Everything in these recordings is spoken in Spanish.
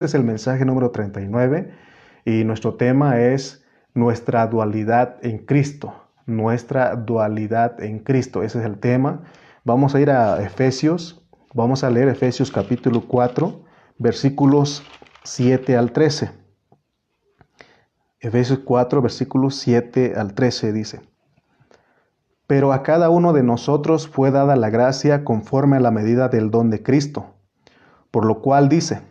Es el mensaje número 39 y nuestro tema es nuestra dualidad en Cristo. Nuestra dualidad en Cristo, ese es el tema. Vamos a ir a Efesios, vamos a leer Efesios capítulo 4, versículos 7 al 13. Efesios 4, versículos 7 al 13 dice: Pero a cada uno de nosotros fue dada la gracia conforme a la medida del don de Cristo. Por lo cual dice,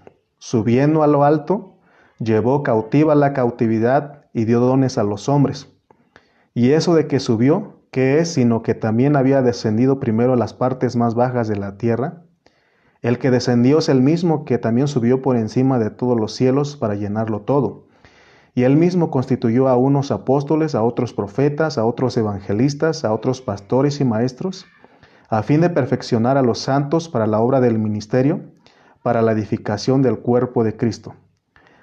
subiendo a lo alto, llevó cautiva la cautividad y dio dones a los hombres. Y eso de que subió, ¿qué es? Sino que también había descendido primero a las partes más bajas de la tierra. El que descendió es el mismo que también subió por encima de todos los cielos para llenarlo todo. Y él mismo constituyó a unos apóstoles, a otros profetas, a otros evangelistas, a otros pastores y maestros, a fin de perfeccionar a los santos para la obra del ministerio, para la edificación del cuerpo de Cristo,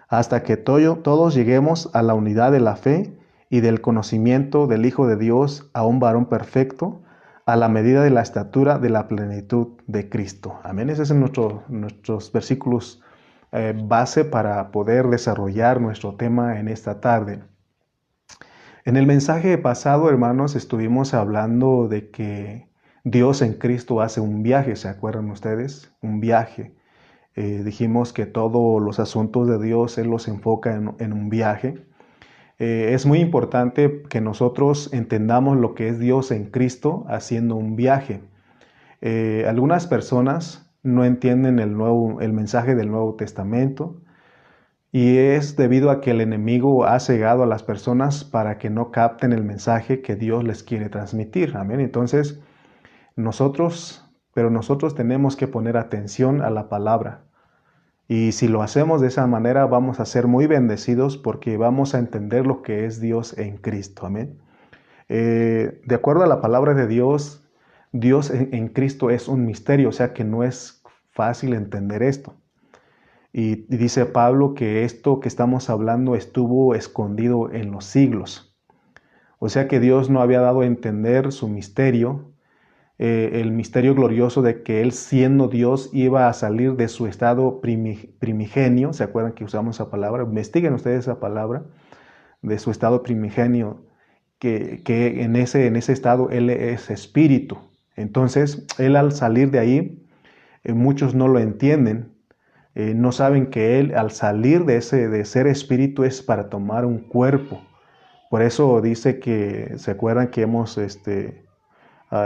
hasta que todos lleguemos a la unidad de la fe y del conocimiento del Hijo de Dios, a un varón perfecto, a la medida de la estatura de la plenitud de Cristo. Amén. Esos son nuestros versículos base para poder desarrollar nuestro tema en esta tarde. En el mensaje pasado, hermanos, estuvimos hablando de que Dios en Cristo hace un viaje, ¿se acuerdan ustedes? Un viaje. Dijimos que todos los asuntos de Dios Él los enfoca en un viaje. Es muy importante que nosotros entendamos lo que es Dios en Cristo haciendo un viaje. Algunas personas no entienden el mensaje del Nuevo Testamento y es debido a que el enemigo ha cegado a las personas para que no capten el mensaje que Dios les quiere transmitir. Amén. Entonces, nosotros tenemos que poner atención a la palabra. Y si lo hacemos de esa manera, vamos a ser muy bendecidos porque vamos a entender lo que es Dios en Cristo. Amén. De acuerdo a la palabra de Dios, Dios en Cristo es un misterio, o sea que no es fácil entender esto. Y dice Pablo que esto que estamos hablando estuvo escondido en los siglos. O sea que Dios no había dado a entender su misterio, el misterio glorioso de que Él siendo Dios iba a salir de su estado primigenio. ¿Se acuerdan que usamos esa palabra? Investiguen ustedes esa palabra, de su estado primigenio, que en ese estado Él es espíritu. Entonces, Él al salir de ahí, muchos no lo entienden, no saben que Él al salir de ser espíritu es para tomar un cuerpo. Por eso dice que, ¿se acuerdan que hemos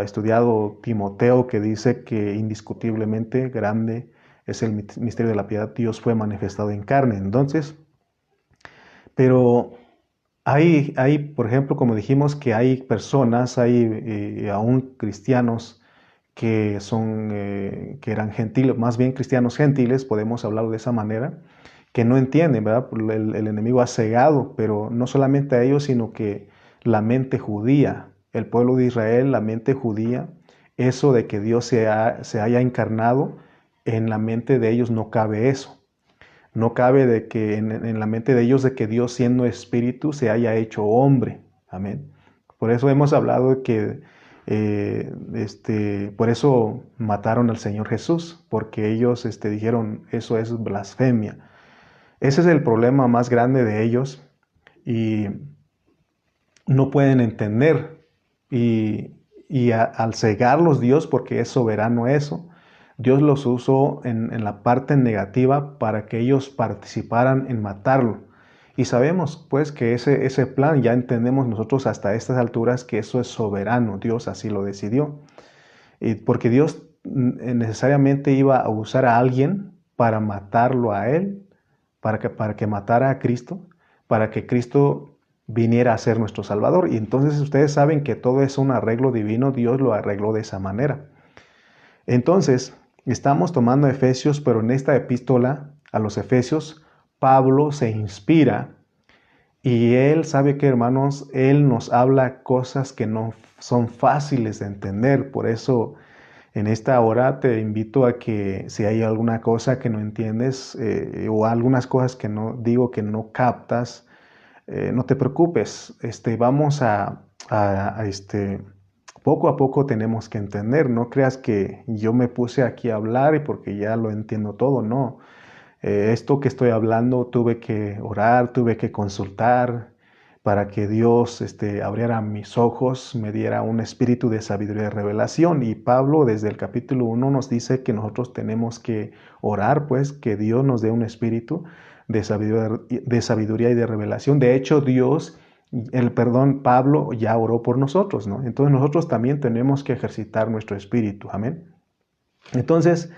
estudiado Timoteo, que dice que indiscutiblemente grande es el misterio de la piedad? Dios fue manifestado en carne. Entonces, pero hay, por ejemplo, como dijimos, que hay personas, hay aún cristianos que eran gentiles, más bien cristianos gentiles, podemos hablar de esa manera, que no entienden, ¿verdad? El enemigo ha cegado, pero no solamente a ellos, sino que la mente judía, el pueblo de Israel, la mente judía, eso de que Dios se haya encarnado, en la mente de ellos no cabe eso. No cabe de que en la mente de ellos de que Dios siendo espíritu se haya hecho hombre. Amén. Por eso hemos hablado de que por eso mataron al Señor Jesús, porque ellos dijeron eso es blasfemia. Ese es el problema más grande de ellos y no pueden entender. Al cegarlos Dios, porque es soberano eso, Dios los usó en la parte negativa para que ellos participaran en matarlo. Y sabemos pues que ese plan, ya entendemos nosotros hasta estas alturas que eso es soberano, Dios así lo decidió. Y porque Dios necesariamente iba a usar a alguien para matarlo a él, para que matara a Cristo, para que Cristo viniera a ser nuestro Salvador. Y entonces ustedes saben que todo es un arreglo divino, Dios lo arregló de esa manera. Entonces, estamos tomando Efesios, pero en esta epístola a los Efesios, Pablo se inspira y él sabe que, hermanos, él nos habla cosas que no son fáciles de entender. Por eso, en esta hora te invito a que si hay alguna cosa que no entiendes o algunas cosas que no digo que no captas, no te preocupes. Vamos poco a poco tenemos que entender. No creas que yo me puse aquí a hablar y porque ya lo entiendo todo, no. Esto que estoy hablando tuve que orar, tuve que consultar para que Dios abriera mis ojos, me diera un espíritu de sabiduría y revelación. Y Pablo desde el capítulo 1 nos dice que nosotros tenemos que orar, pues, que Dios nos dé un espíritu de sabiduría y de revelación. De hecho, Pablo ya oró por nosotros, ¿no? Entonces nosotros también tenemos que ejercitar nuestro espíritu, amén. Entonces,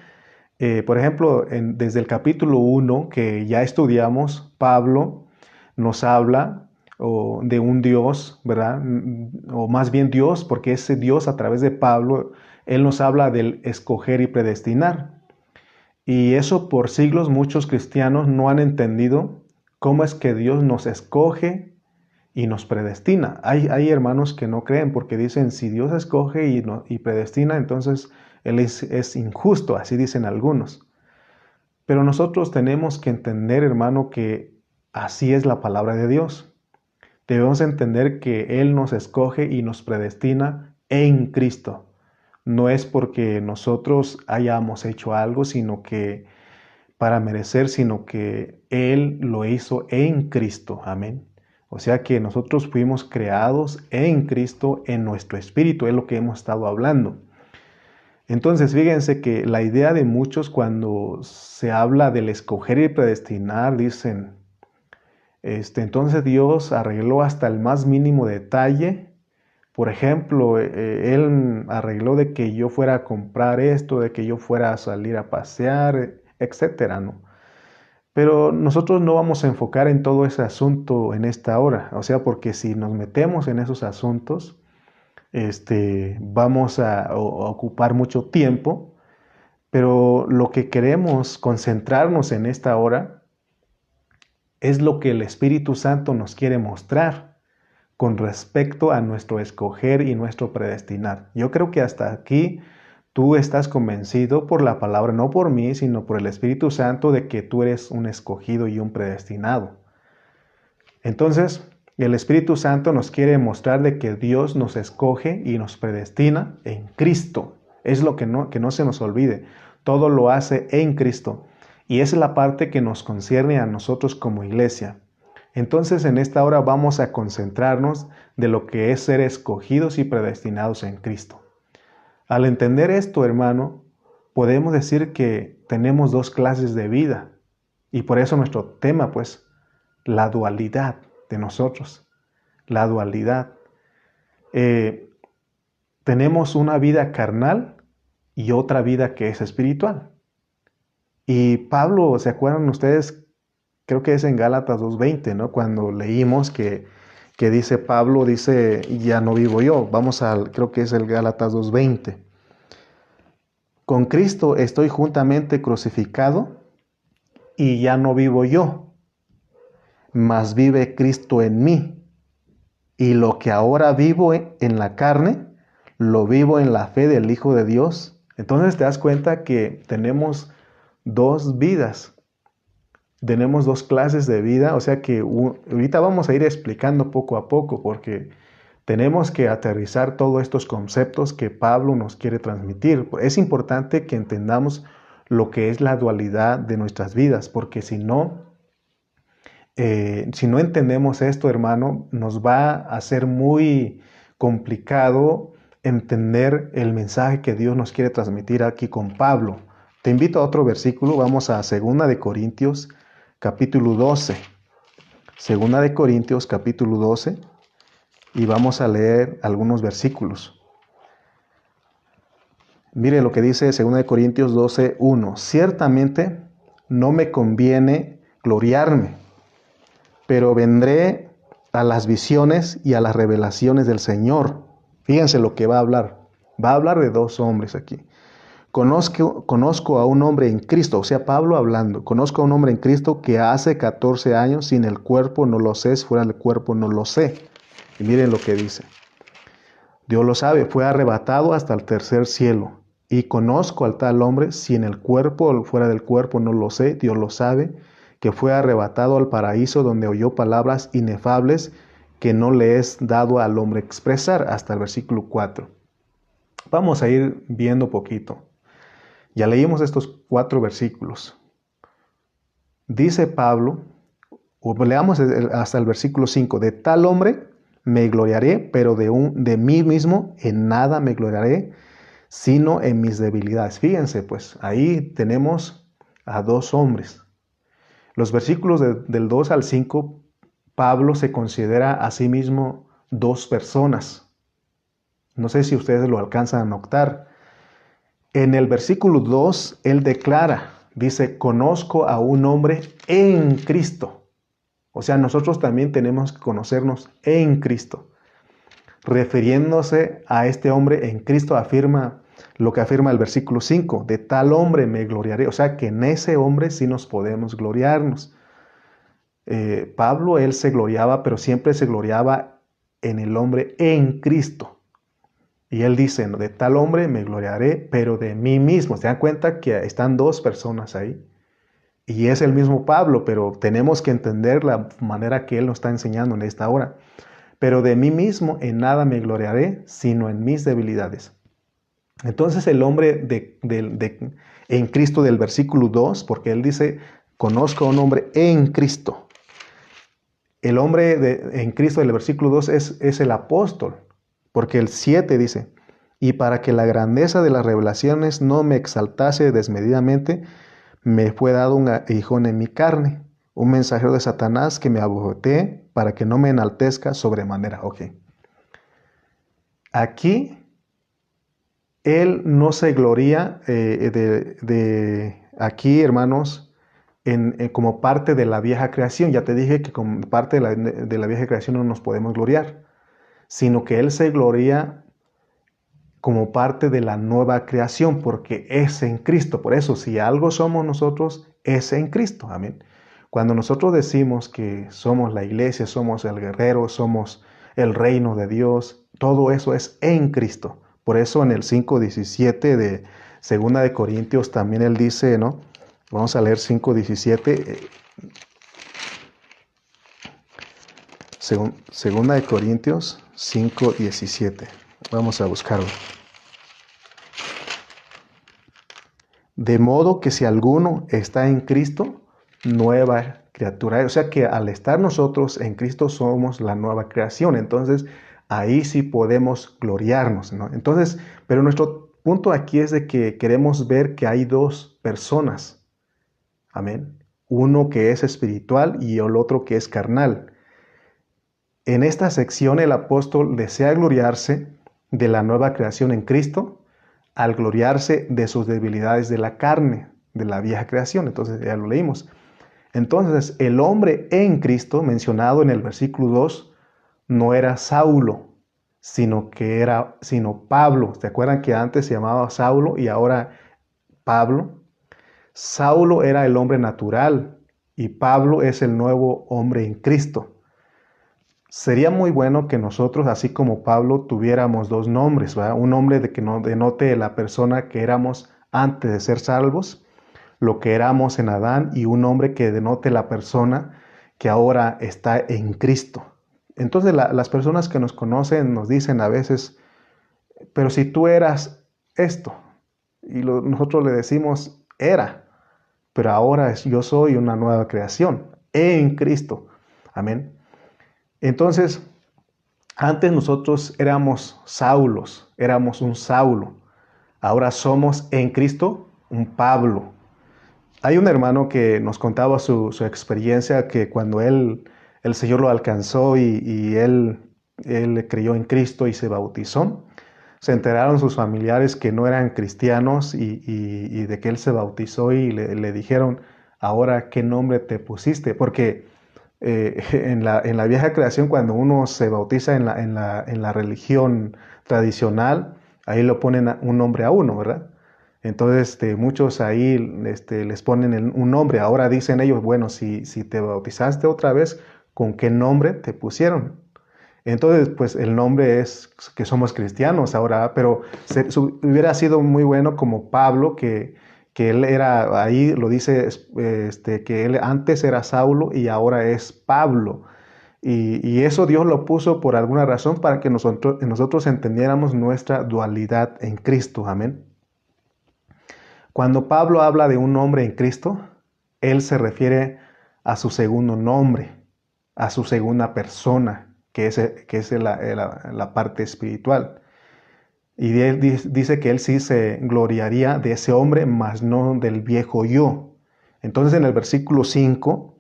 por ejemplo, desde el capítulo 1 que ya estudiamos, Pablo nos habla de un Dios, ¿verdad? O más bien Dios, porque ese Dios a través de Pablo, él nos habla del escoger y predestinar. Y eso por siglos muchos cristianos no han entendido cómo es que Dios nos escoge y nos predestina. Hay hermanos que no creen porque dicen, si Dios escoge y predestina, entonces Él es injusto, así dicen algunos. Pero nosotros tenemos que entender, hermano, que así es la palabra de Dios. Debemos entender que Él nos escoge y nos predestina en Cristo. No es porque nosotros hayamos hecho algo, sino que para merecer, sino que Él lo hizo en Cristo. Amén. O sea que nosotros fuimos creados en Cristo, en nuestro espíritu, es lo que hemos estado hablando. Entonces, fíjense que la idea de muchos cuando se habla del escoger y predestinar, dicen, entonces Dios arregló hasta el más mínimo detalle. Por ejemplo, Él arregló de que yo fuera a comprar esto, de que yo fuera a salir a pasear, etcétera, ¿no? Pero nosotros no vamos a enfocar en todo ese asunto en esta hora, o sea, porque si nos metemos en esos asuntos, vamos a ocupar mucho tiempo, pero lo que queremos concentrarnos en esta hora es lo que el Espíritu Santo nos quiere mostrar con respecto a nuestro escoger y nuestro predestinar. Yo creo que hasta aquí tú estás convencido por la palabra, no por mí, sino por el Espíritu Santo, de que tú eres un escogido y un predestinado. Entonces, el Espíritu Santo nos quiere mostrar de que Dios nos escoge y nos predestina en Cristo. Es lo que no se nos olvide. Todo lo hace en Cristo. Y esa es la parte que nos concierne a nosotros como iglesia. Entonces, en esta hora vamos a concentrarnos de lo que es ser escogidos y predestinados en Cristo. Al entender esto, hermano, podemos decir que tenemos dos clases de vida. Y por eso nuestro tema, pues, la dualidad de nosotros. La dualidad. Tenemos una vida carnal y otra vida que es espiritual. Y Pablo, ¿se acuerdan ustedes? Creo que es en Gálatas 2:20, ¿no? Cuando leímos que dice Pablo, dice, ya no vivo yo. Creo que es el Gálatas 2:20. Con Cristo estoy juntamente crucificado y ya no vivo yo, mas vive Cristo en mí. Y lo que ahora vivo en la carne, lo vivo en la fe del Hijo de Dios. Entonces te das cuenta que tenemos dos vidas. Tenemos dos clases de vida, o sea que ahorita vamos a ir explicando poco a poco porque tenemos que aterrizar todos estos conceptos que Pablo nos quiere transmitir. Es importante que entendamos lo que es la dualidad de nuestras vidas, porque si no entendemos esto, hermano, nos va a ser muy complicado entender el mensaje que Dios nos quiere transmitir aquí con Pablo. Te invito a otro versículo, vamos a 2 de Corintios, capítulo 12. 2 de Corintios, capítulo 12, y vamos a leer algunos versículos. Mire lo que dice 2 de Corintios 12:1. Ciertamente no me conviene gloriarme, pero vendré a las visiones y a las revelaciones del Señor. Fíjense lo que va a hablar. Va a hablar de dos hombres aquí. Conozco a un hombre en Cristo, o sea, Pablo hablando. Conozco a un hombre en Cristo que hace 14 años sin el cuerpo no lo sé, si fuera del cuerpo no lo sé. Y miren lo que dice. Dios lo sabe, fue arrebatado hasta el tercer cielo. Y conozco al tal hombre, si en el cuerpo o fuera del cuerpo no lo sé, Dios lo sabe, que fue arrebatado al paraíso donde oyó palabras inefables que no le es dado al hombre expresar, hasta el versículo 4. Vamos a ir viendo poquito. Ya leímos estos 4 versículos. Dice Pablo, o leamos hasta el versículo 5, de tal hombre me gloriaré, pero de mí mismo en nada me gloriaré, sino en mis debilidades. Fíjense, pues ahí tenemos a dos hombres. Los versículos del 2 al 5, Pablo se considera a sí mismo dos personas. No sé si ustedes lo alcanzan a notar. En el versículo 2, él declara, dice, conozco a un hombre en Cristo. O sea, nosotros también tenemos que conocernos en Cristo. Refiriéndose a este hombre en Cristo, afirma lo que afirma el versículo 5, de tal hombre me gloriaré. O sea, que en ese hombre sí nos podemos gloriarnos. Pablo, él se gloriaba, pero siempre se gloriaba en el hombre en Cristo. Y él dice, de tal hombre me gloriaré, pero de mí mismo. ¿Se dan cuenta que están dos personas ahí? Y es el mismo Pablo, pero tenemos que entender la manera que él nos está enseñando en esta hora. Pero de mí mismo en nada me gloriaré, sino en mis debilidades. Entonces el hombre en Cristo del versículo 2, porque él dice, conozco a un hombre en Cristo. El hombre en Cristo del versículo 2 es el apóstol, porque el 7 dice, y para que la grandeza de las revelaciones no me exaltase desmedidamente, me fue dado un aguijón en mi carne, un mensajero de Satanás que me abofeté para que no me enaltezca sobremanera. Ok. Aquí, él no se gloría aquí, hermanos, como parte de la vieja creación. Ya te dije que como parte de la vieja creación no nos podemos gloriar, sino que él se gloria como parte de la nueva creación, porque es en Cristo. Por eso, si algo somos nosotros, es en Cristo. Amén. Cuando nosotros decimos que somos la iglesia, somos el guerrero, somos el reino de Dios, todo eso es en Cristo. Por eso en el 5:17 de Segunda de Corintios también él dice, ¿no? Vamos a leer 5:17. Segunda de Corintios 5:17. Vamos a buscarlo. De modo que si alguno está en Cristo, nueva criatura. O sea que al estar nosotros en Cristo somos la nueva creación. Entonces ahí sí podemos gloriarnos, ¿no? Entonces, pero nuestro punto aquí es de que queremos ver que hay dos personas. Amén. Uno que es espiritual y el otro que es carnal. En esta sección el apóstol desea gloriarse de la nueva creación en Cristo al gloriarse de sus debilidades de la carne, de la vieja creación. Entonces ya lo leímos. Entonces el hombre en Cristo, mencionado en el versículo 2, no era Saulo, sino Pablo. ¿Se acuerdan que antes se llamaba Saulo y ahora Pablo? Saulo era el hombre natural y Pablo es el nuevo hombre en Cristo. Sería muy bueno que nosotros, así como Pablo, tuviéramos dos nombres, ¿verdad? Un nombre de que nos denote la persona que éramos antes de ser salvos, lo que éramos en Adán, y un nombre que denote la persona que ahora está en Cristo. Entonces las personas que nos conocen nos dicen a veces, pero si tú eras esto, y nosotros le decimos, era, pero ahora yo soy una nueva creación en Cristo. Amén. Entonces, antes nosotros éramos Saulos, éramos un Saulo. Ahora somos en Cristo un Pablo. Hay un hermano que nos contaba su experiencia que cuando el Señor lo alcanzó y él creyó en Cristo y se bautizó, se enteraron sus familiares que no eran cristianos y de que él se bautizó y le dijeron, ahora, ¿qué nombre te pusiste? Porque en la vieja creación, cuando uno se bautiza en la religión tradicional, ahí lo ponen un nombre a uno, ¿verdad? Entonces muchos ahí les ponen un nombre. Ahora dicen ellos, bueno, si te bautizaste otra vez, ¿con qué nombre te pusieron? Entonces, pues el nombre es que somos cristianos ahora, pero hubiera sido muy bueno como Pablo, que él era, ahí lo dice, que él antes era Saulo y ahora es Pablo. Y eso Dios lo puso por alguna razón para que nosotros entendiéramos nuestra dualidad en Cristo. Amén. Cuando Pablo habla de un hombre en Cristo, Él se refiere a su segundo nombre, a su segunda persona, que es la parte espiritual. Y él dice que él sí se gloriaría de ese hombre, mas no del viejo yo. Entonces en el versículo 5,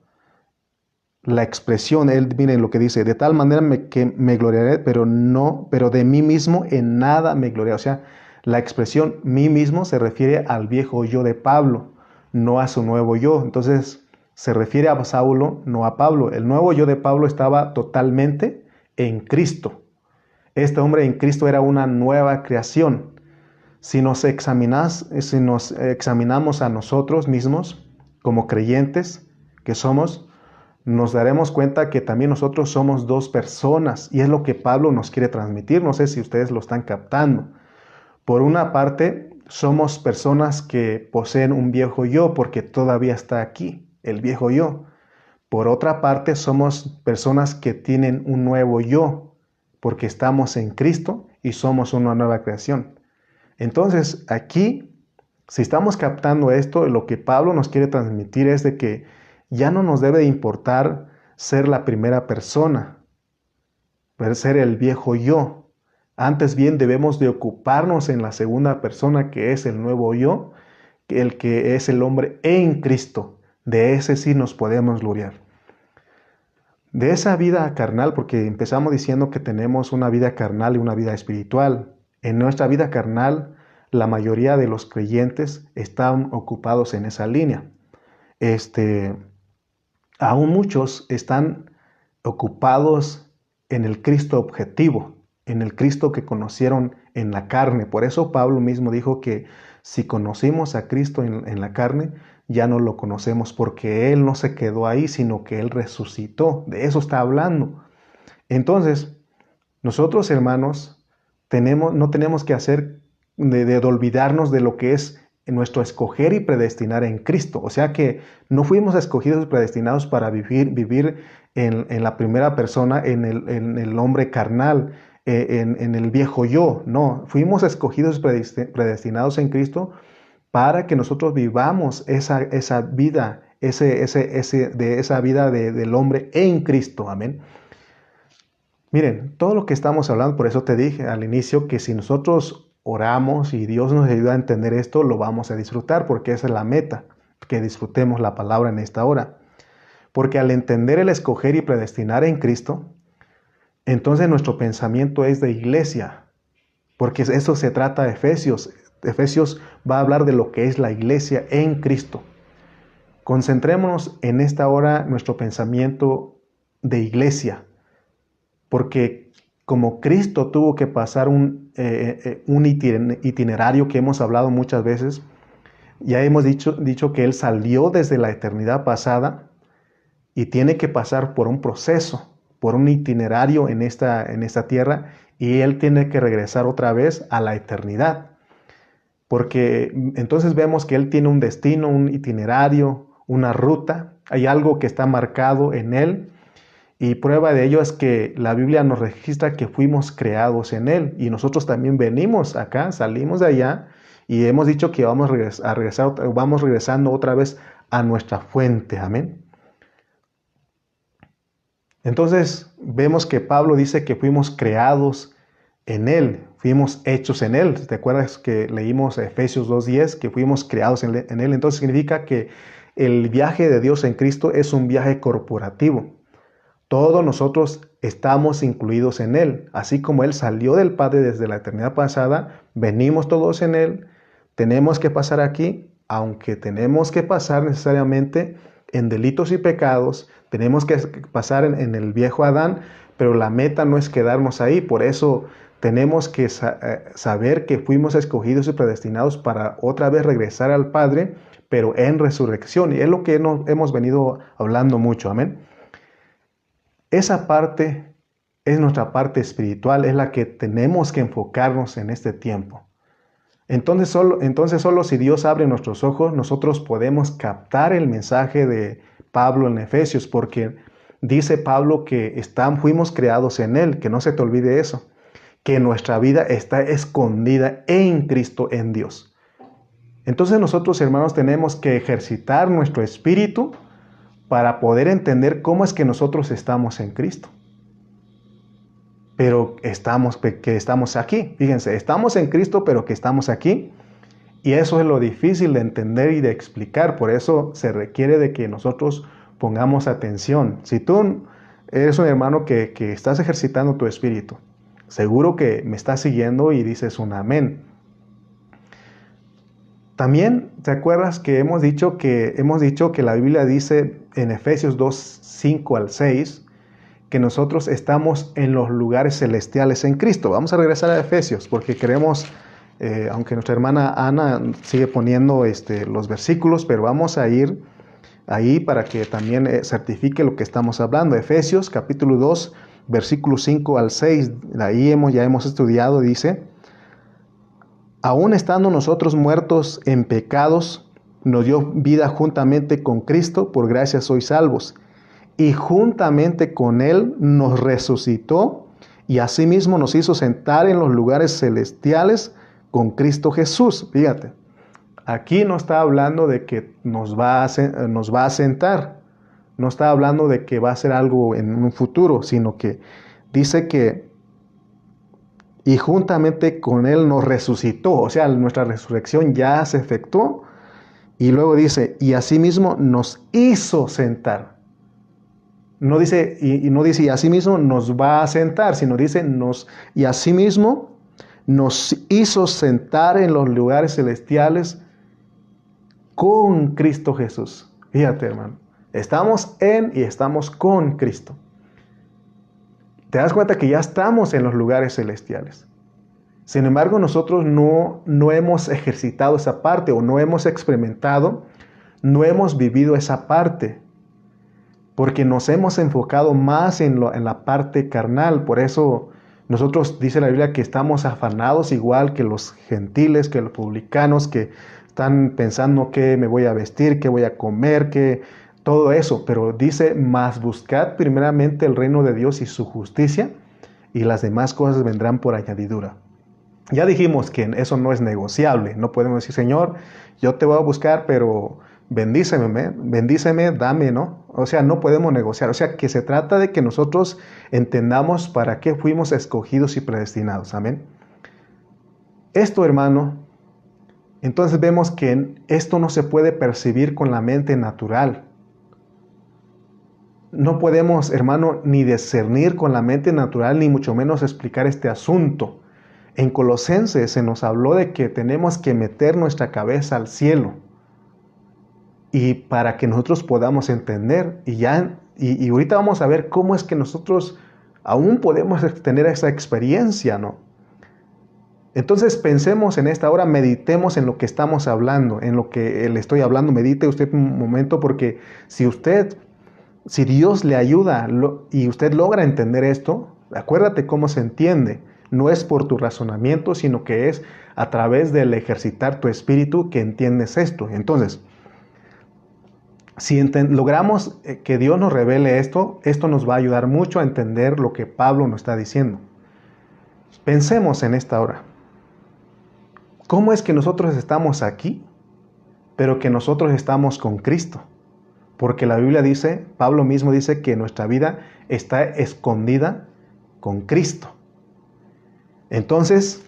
la expresión, miren lo que dice: de tal manera que me gloriaré, pero de mí mismo en nada me gloriaré. O sea, la expresión mí mismo se refiere al viejo yo de Pablo, no a su nuevo yo. Entonces se refiere a Saulo, no a Pablo. El nuevo yo de Pablo estaba totalmente en Cristo. Este hombre en Cristo era una nueva creación. Si nos examinamos a nosotros mismos como creyentes que somos, nos daremos cuenta que también nosotros somos dos personas, y es lo que Pablo nos quiere transmitir. No sé si ustedes lo están captando. Por una parte, somos personas que poseen un viejo yo porque todavía está aquí, el viejo yo. Por otra parte, somos personas que tienen un nuevo yo porque estamos en Cristo y somos una nueva creación. Entonces, aquí, si estamos captando esto, lo que Pablo nos quiere transmitir es de que ya no nos debe importar ser la primera persona, ser el viejo yo. Antes bien debemos de ocuparnos en la segunda persona, que es el nuevo yo, el que es el hombre en Cristo. De ese sí nos podemos gloriar. De esa vida carnal, porque empezamos diciendo que tenemos una vida carnal y una vida espiritual. En nuestra vida carnal, la mayoría de los creyentes están ocupados en esa línea. Aún muchos están ocupados en el Cristo objetivo, en el Cristo que conocieron en la carne. Por eso Pablo mismo dijo que si conocimos a Cristo en la carne, ya no lo conocemos, porque Él no se quedó ahí, sino que Él resucitó. De eso está hablando. Entonces, nosotros, hermanos, no tenemos que hacer de olvidarnos de lo que es nuestro escoger y predestinar en Cristo. O sea que no fuimos escogidos y predestinados para vivir en la primera persona, en el hombre carnal, en el viejo yo. No, fuimos escogidos y predestinados en Cristo para que nosotros vivamos esa vida, esa vida del hombre en Cristo. Amén. Miren, todo lo que estamos hablando, por eso te dije al inicio que si nosotros oramos y Dios nos ayuda a entender esto, lo vamos a disfrutar, porque esa es la meta, que disfrutemos la palabra en esta hora. Porque al entender el escoger y predestinar en Cristo, entonces nuestro pensamiento es de iglesia, porque eso se trata de Efesios. Efesios va a hablar de lo que es la iglesia en Cristo. Concentrémonos en esta hora nuestro pensamiento de iglesia, porque como Cristo tuvo que pasar un itinerario que hemos hablado muchas veces, ya hemos dicho que Él salió desde la eternidad pasada y tiene que pasar por un proceso, por un itinerario en esta tierra, y Él tiene que regresar otra vez a la eternidad. Porque entonces vemos que Él tiene un destino, un itinerario, una ruta, hay algo que está marcado en Él. Y prueba de ello es que la Biblia nos registra que fuimos creados en Él. Y nosotros también venimos acá, salimos de allá y hemos dicho que vamos regresando otra vez a nuestra fuente. Amén. Entonces vemos que Pablo dice que fuimos creados en Él, fuimos hechos en Él. ¿Te acuerdas que leímos Efesios 2:10, que fuimos creados en Él? Entonces significa que el viaje de Dios en Cristo es un viaje corporativo. Todos nosotros estamos incluidos en Él. Así como Él salió del Padre desde la eternidad pasada, venimos todos en Él. Tenemos que pasar aquí, aunque tenemos que pasar necesariamente en delitos y pecados, tenemos que pasar en el viejo Adán, pero la meta no es quedarnos ahí. Por eso tenemos que saber que fuimos escogidos y predestinados para otra vez regresar al Padre, pero en resurrección. Y es lo que hemos venido hablando mucho. Amén. Esa parte es nuestra parte espiritual, es la que tenemos que enfocarnos en este tiempo. Entonces solo si Dios abre nuestros ojos, nosotros podemos captar el mensaje de Pablo en Efesios, porque dice Pablo que fuimos creados en Él, que no se te olvide eso, que nuestra vida está escondida en Cristo, en Dios. Entonces nosotros, hermanos, tenemos que ejercitar nuestro espíritu para poder entender cómo es que nosotros estamos en Cristo. Pero que estamos aquí. Fíjense, estamos en Cristo, pero que estamos aquí. Y eso es lo difícil de entender y de explicar. Por eso se requiere de que nosotros pongamos atención. Si tú eres un hermano que estás ejercitando tu espíritu, seguro que me estás siguiendo y dices un amén. También, ¿te acuerdas que hemos dicho que la Biblia dice en Efesios 2, 5 al 6, que nosotros estamos en los lugares celestiales en Cristo? Vamos a regresar a Efesios porque queremos, aunque nuestra hermana Ana sigue poniendo los versículos, pero vamos a ir ahí para que también certifique lo que estamos hablando. Efesios capítulo 2, versículos 5 al 6, ahí ya hemos estudiado, dice: aún estando nosotros muertos en pecados, nos dio vida juntamente con Cristo, por gracia sois salvos. Y juntamente con Él nos resucitó y asimismo nos hizo sentar en los lugares celestiales con Cristo Jesús. Fíjate, aquí no está hablando de que nos va a sentar, no está hablando de que va a ser algo en un futuro, sino que dice que y juntamente con Él nos resucitó, o sea, nuestra resurrección ya se efectuó. Y luego dice, y asimismo nos hizo sentar. No dice, y no dice, y asimismo nos va a sentar, sino dice, y asimismo nos hizo sentar en los lugares celestiales con Cristo Jesús. Fíjate, hermano, estamos en y estamos con Cristo. Te das cuenta que ya estamos en los lugares celestiales. Sin embargo, nosotros no hemos ejercitado esa parte o no hemos experimentado, no hemos vivido esa parte, porque nos hemos enfocado más en la parte carnal. Por eso nosotros, dice la Biblia, que estamos afanados igual que los gentiles, que los publicanos, que están pensando qué me voy a vestir, qué voy a comer, todo eso. Pero dice, mas buscad primeramente el reino de Dios y su justicia, y las demás cosas vendrán por añadidura. Ya dijimos que eso no es negociable. No podemos decir, Señor, yo te voy a buscar, pero bendíceme, dame, ¿no? O sea, no podemos negociar. O sea, que se trata de que nosotros entendamos para qué fuimos escogidos y predestinados. Amén. Esto, hermano, entonces vemos que esto no se puede percibir con la mente natural. No podemos, hermano, ni discernir con la mente natural, ni mucho menos explicar este asunto. En Colosenses se nos habló de que tenemos que meter nuestra cabeza al cielo. Y para que nosotros podamos entender, y ahorita vamos a ver cómo es que nosotros aún podemos tener esa experiencia, ¿no? Entonces pensemos en esta hora, meditemos en lo que estamos hablando, en lo que le estoy hablando. Medite usted un momento, porque si Dios le ayuda y usted logra entender esto, acuérdate cómo se entiende. No es por tu razonamiento, sino que es a través del ejercitar tu espíritu que entiendes esto. Entonces, si logramos que Dios nos revele esto nos va a ayudar mucho a entender lo que Pablo nos está diciendo. Pensemos en esta hora. ¿Cómo es que nosotros estamos aquí, pero que nosotros estamos con Cristo? Porque la Biblia dice, Pablo mismo dice que nuestra vida está escondida con Cristo. Entonces,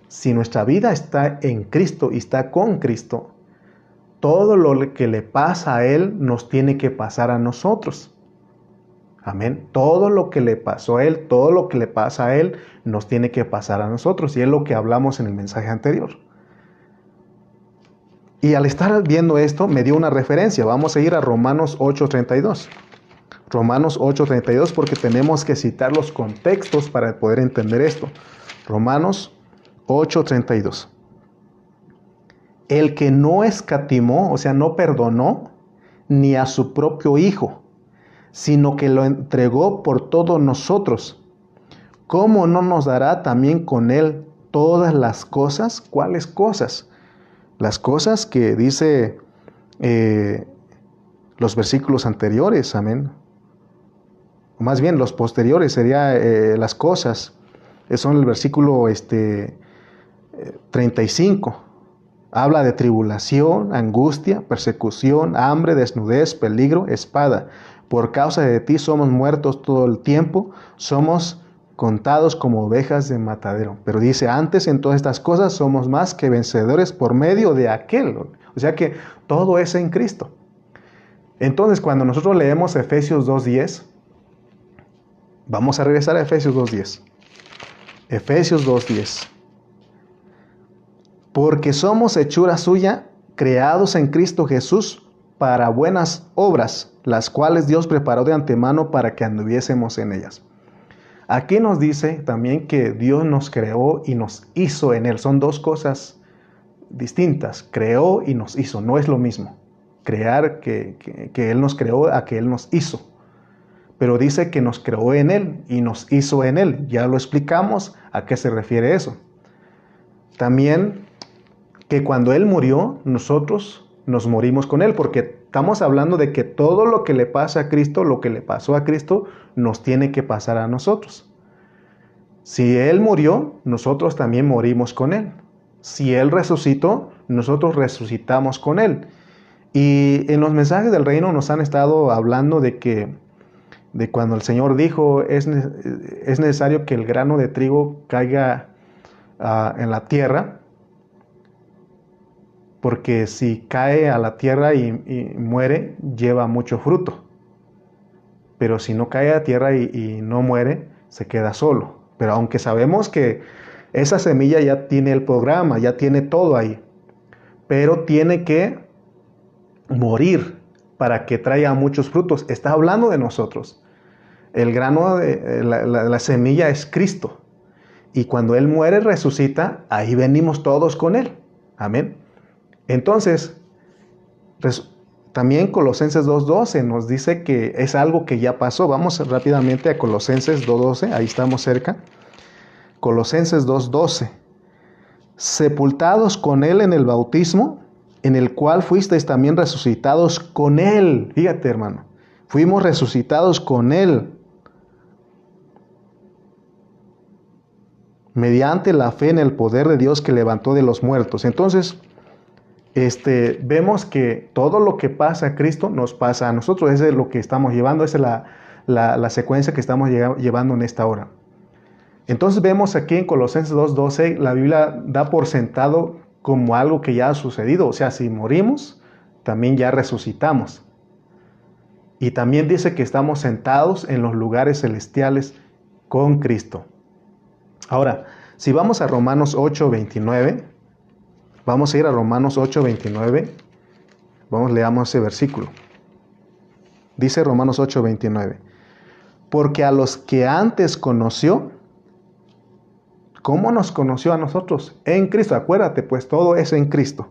si nuestra vida está en Cristo y está con Cristo, todo lo que le pasa a Él nos tiene que pasar a nosotros. Amén. Todo lo que le pasó a Él, todo lo que le pasa a Él, nos tiene que pasar a nosotros. Y es lo que hablamos en el mensaje anterior. Y al estar viendo esto, me dio una referencia. Vamos a ir a Romanos 8:32. Romanos 8:32, porque tenemos que citar los contextos para poder entender esto. Romanos 8:32. El que no escatimó, o sea, no perdonó ni a su propio Hijo, sino que lo entregó por todos nosotros, ¿cómo no nos dará también con Él todas las cosas? ¿Cuáles cosas? Las cosas que dice los versículos anteriores, amén. O más bien, los posteriores serían las cosas. Son el versículo 35. Habla de tribulación, angustia, persecución, hambre, desnudez, peligro, espada. Por causa de ti somos muertos todo el tiempo, somos contados como ovejas de matadero. Pero dice, antes en todas estas cosas somos más que vencedores por medio de aquel. O sea que todo es en Cristo. Entonces, cuando nosotros leemos Efesios 2:10, vamos a regresar a Efesios 2:10. Efesios 2:10. Porque somos hechura suya, creados en Cristo Jesús para buenas obras, las cuales Dios preparó de antemano para que anduviésemos en ellas. Aquí nos dice también que Dios nos creó y nos hizo en Él. Son dos cosas distintas. Creó y nos hizo. No es lo mismo. Crear que Él nos creó a que Él nos hizo. Pero dice que nos creó en Él y nos hizo en Él. Ya lo explicamos a qué se refiere eso. También que cuando Él murió, nosotros nos morimos con Él, porque estamos hablando de que todo lo que le pasa a Cristo, lo que le pasó a Cristo, nos tiene que pasar a nosotros. Si Él murió, nosotros también morimos con Él. Si Él resucitó, nosotros resucitamos con Él. Y en los mensajes del reino nos han estado hablando de cuando el Señor dijo, es necesario que el grano de trigo caiga en la tierra, porque si cae a la tierra y muere, lleva mucho fruto. Pero si no cae a tierra y no muere, se queda solo. Pero aunque sabemos que esa semilla ya tiene el programa, ya tiene todo ahí, pero tiene que morir para que traiga muchos frutos. Está hablando de nosotros. El grano, la semilla es Cristo. Y cuando Él muere, resucita, ahí venimos todos con Él. Amén. Entonces, también Colosenses 2:12 nos dice que es algo que ya pasó. Vamos rápidamente a Colosenses 2:12, ahí estamos cerca. Colosenses 2:12. Sepultados con Él en el bautismo, en el cual fuisteis también resucitados con Él. Fíjate, hermano, fuimos resucitados con Él, mediante la fe en el poder de Dios que levantó de los muertos. Entonces, vemos que todo lo que pasa a Cristo nos pasa a nosotros. Ese es lo que estamos llevando, esa es la secuencia que estamos llevando en esta hora. Entonces vemos aquí en Colosenses 2:12, la Biblia da por sentado como algo que ya ha sucedido. O sea, si morimos, también ya resucitamos. Y también dice que estamos sentados en los lugares celestiales con Cristo. Ahora, si vamos a Romanos 8:29, vamos a ir a Romanos 8:29. Leamos ese versículo. Dice Romanos 8:29. Porque a los que antes conoció, ¿cómo nos conoció a nosotros? En Cristo. Acuérdate, pues todo es en Cristo.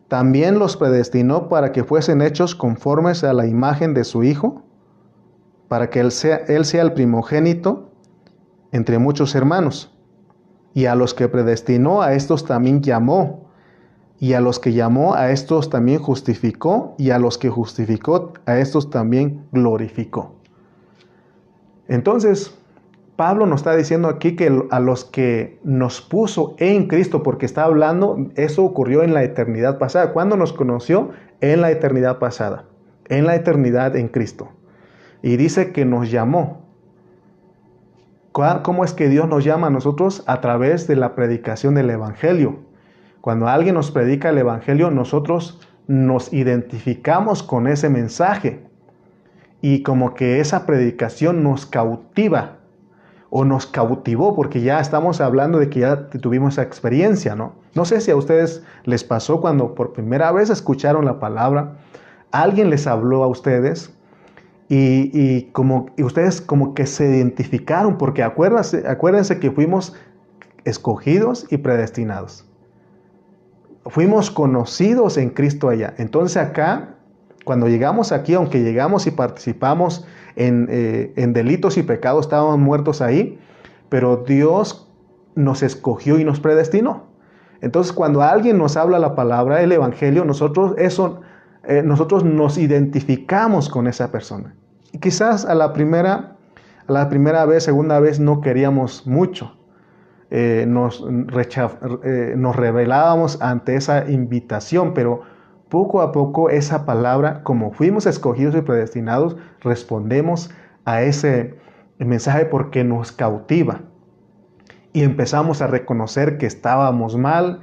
También los predestinó para que fuesen hechos conformes a la imagen de su Hijo, para que Él sea el primogénito entre muchos hermanos. Y a los que predestinó, a estos también llamó. Y a los que llamó, a estos también justificó. Y a los que justificó, a estos también glorificó. Entonces, Pablo nos está diciendo aquí que a los que nos puso en Cristo, porque está hablando, eso ocurrió en la eternidad pasada. ¿Cuándo nos conoció? En la eternidad pasada. En la eternidad en Cristo. Y dice que nos llamó. ¿Cómo es que Dios nos llama a nosotros? A través de la predicación del Evangelio. Cuando alguien nos predica el Evangelio, nosotros nos identificamos con ese mensaje. Y como que esa predicación nos cautiva o nos cautivó, porque ya estamos hablando de que ya tuvimos esa experiencia, ¿no? No sé si a ustedes les pasó cuando por primera vez escucharon la palabra, alguien les habló a ustedes y ustedes como que se identificaron, porque acuérdense que fuimos escogidos y predestinados. Fuimos conocidos en Cristo allá. Entonces acá, cuando llegamos aquí, aunque llegamos y participamos en delitos y pecados, estábamos muertos ahí, pero Dios nos escogió y nos predestinó. Entonces, cuando alguien nos habla la palabra, el Evangelio, nosotros nos identificamos con esa persona. Y quizás a la primera vez, segunda vez, no queríamos mucho. nos rebelábamos ante esa invitación, pero poco a poco esa palabra, como fuimos escogidos y predestinados, respondemos a ese mensaje porque nos cautiva. Y empezamos a reconocer que estábamos mal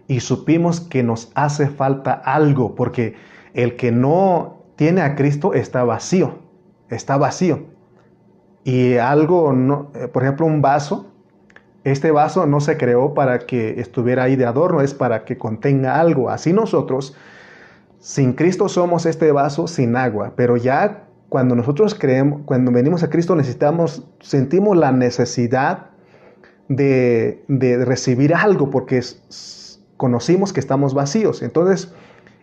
y supimos que nos hace falta algo, porque el que no tiene a Cristo está vacío, está vacío. Y algo, por ejemplo, un vaso, este vaso no se creó para que estuviera ahí de adorno, es para que contenga algo. Así nosotros, sin Cristo somos este vaso sin agua, pero ya cuando nosotros creemos, cuando venimos a Cristo sentimos la necesidad de recibir algo porque conocimos que estamos vacíos. Entonces,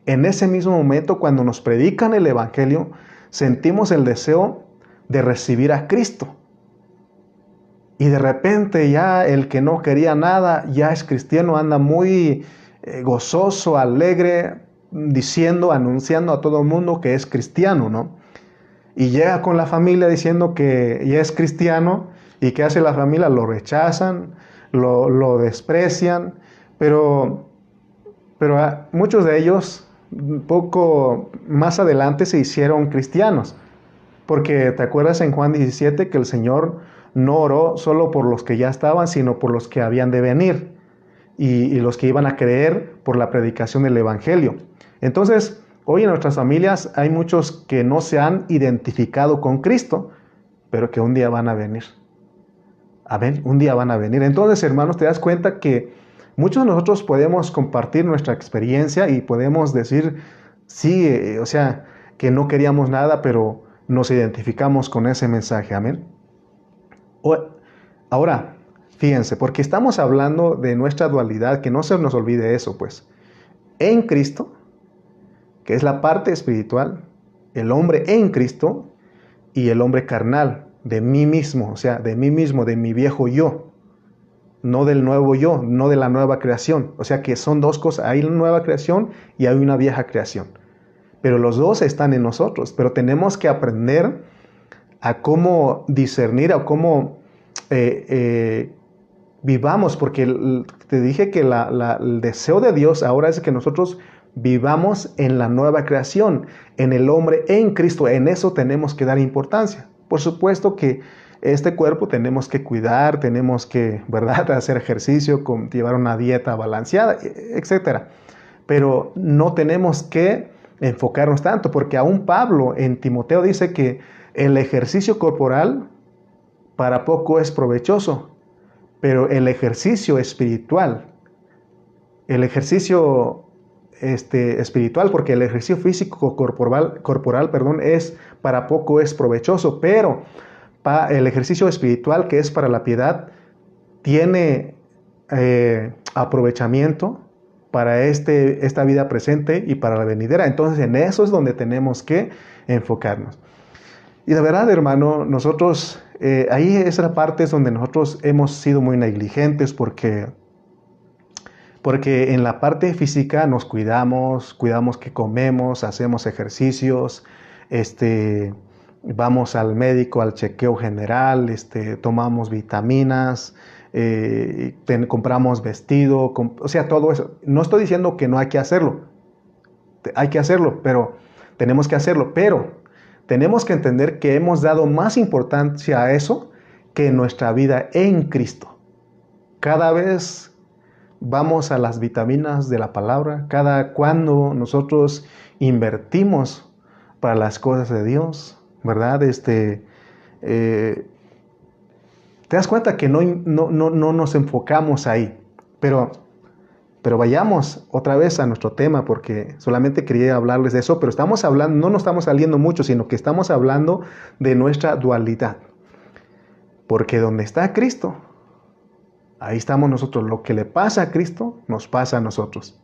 en ese mismo momento, cuando nos predican el Evangelio, sentimos el deseo de recibir a Cristo. Y de repente ya el que no quería nada, ya es cristiano, anda muy gozoso, alegre, diciendo, anunciando a todo el mundo que es cristiano, ¿no? Y llega con la familia diciendo que ya es cristiano, y ¿qué hace la familia? Lo rechazan, lo desprecian, pero muchos de ellos poco más adelante se hicieron cristianos, porque te acuerdas en Juan 17 que el Señor no oró solo por los que ya estaban, sino por los que habían de venir y los que iban a creer por la predicación del Evangelio. Entonces, hoy en nuestras familias hay muchos que no se han identificado con Cristo, pero que un día van a venir. Amén, un día van a venir. Entonces, hermanos, te das cuenta que muchos de nosotros podemos compartir nuestra experiencia y podemos decir, sí, o sea, que no queríamos nada, pero nos identificamos con ese mensaje. Amén. Ahora, fíjense, porque estamos hablando de nuestra dualidad, que no se nos olvide eso, pues. En Cristo, que es la parte espiritual, el hombre en Cristo y el hombre carnal, de mí mismo, o sea, de mí mismo, de mi viejo yo, no del nuevo yo, no de la nueva creación. O sea que son dos cosas, hay una nueva creación y hay una vieja creación. Pero los dos están en nosotros, pero tenemos que aprender a cómo discernir, a cómo vivamos, porque te dije que el deseo de Dios ahora es que nosotros vivamos en la nueva creación, en el hombre en Cristo. En eso tenemos que dar importancia. Por supuesto que este cuerpo tenemos que cuidar, tenemos que, ¿verdad?, hacer ejercicio, llevar una dieta balanceada, etc. Pero no tenemos que enfocarnos tanto, porque aún Pablo en Timoteo dice que el ejercicio corporal para poco es provechoso, pero el ejercicio espiritual, el ejercicio espiritual, porque el ejercicio físico corporal, es para poco es provechoso, pero el ejercicio espiritual, que es para la piedad, tiene aprovechamiento para esta vida presente y para la venidera. Entonces, en eso es donde tenemos que enfocarnos. Y de verdad, hermano, nosotros, ahí es la parte donde nosotros hemos sido muy negligentes porque en la parte física nos cuidamos que comemos, hacemos ejercicios, vamos al médico, al chequeo general, tomamos vitaminas, compramos vestido, o sea, todo eso. No estoy diciendo que no hay que hacerlo, hay que hacerlo, pero tenemos que hacerlo, pero tenemos que entender que hemos dado más importancia a eso que nuestra vida en Cristo. Cada vez vamos a las vitaminas de la palabra, cuando nosotros invertimos para las cosas de Dios, ¿verdad? Te das cuenta que no nos enfocamos ahí, pero vayamos otra vez a nuestro tema, porque solamente quería hablarles de eso, pero estamos hablando, no nos estamos saliendo mucho, sino que estamos hablando de nuestra dualidad, porque donde está Cristo, ahí estamos nosotros. Lo que le pasa a Cristo, nos pasa a nosotros.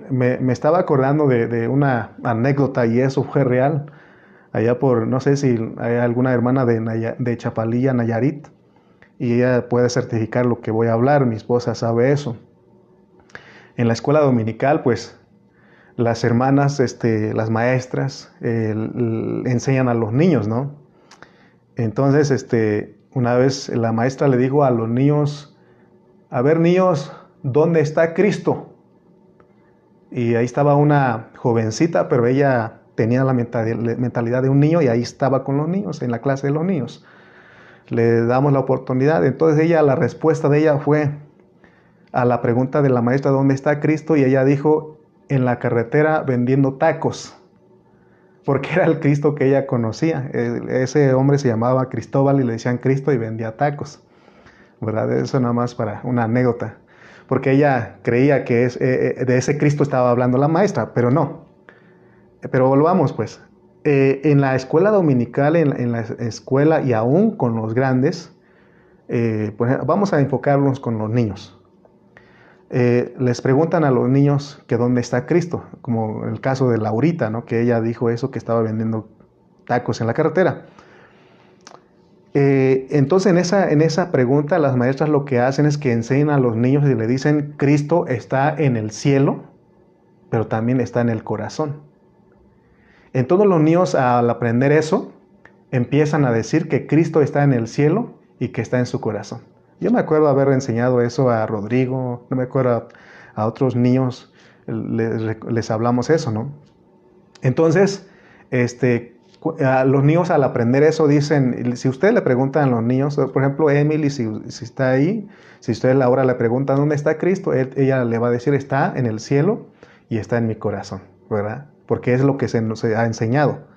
Me estaba acordando de una anécdota, y eso fue real. Allá no sé si hay alguna hermana de Chapalilla, Nayarit, y ella puede certificar lo que voy a hablar. Mi esposa sabe eso. En la escuela dominical, pues, las hermanas, las maestras, enseñan a los niños, ¿no? Entonces, Una vez la maestra le dijo a los niños, a ver niños, ¿dónde está Cristo? Y ahí estaba una jovencita, pero ella tenía la mentalidad de un niño y ahí estaba con los niños, en la clase de los niños. Le damos la oportunidad. Entonces la respuesta de ella fue a la pregunta de la maestra, ¿dónde está Cristo? Y ella dijo, en la carretera vendiendo tacos, porque era el Cristo que ella conocía. Ese hombre se llamaba Cristóbal y le decían Cristo y vendía tacos, ¿verdad? Eso nada más para una anécdota, porque ella creía que de ese Cristo estaba hablando la maestra, pero no. Pero volvamos pues, en la escuela dominical, en la escuela y aún con los grandes, pues vamos a enfocarnos con los niños. Les preguntan a los niños que dónde está Cristo, como el caso de Laurita, ¿no? Que ella dijo eso, que estaba vendiendo tacos en la carretera. Entonces en esa pregunta las maestras lo que hacen es que enseñan a los niños y le dicen, Cristo está en el cielo, pero también está en el corazón. Entonces los niños al aprender eso, empiezan a decir que Cristo está en el cielo y que está en su corazón. Yo me acuerdo haber enseñado eso a Rodrigo, no me acuerdo a otros niños, les hablamos eso, ¿no? Entonces, a los niños al aprender eso dicen, si ustedes le preguntan a los niños, por ejemplo, Emily, si está ahí, si ustedes ahora le preguntan dónde está Cristo, ella le va a decir, está en el cielo y está en mi corazón, ¿verdad? Porque es lo que se nos ha enseñado.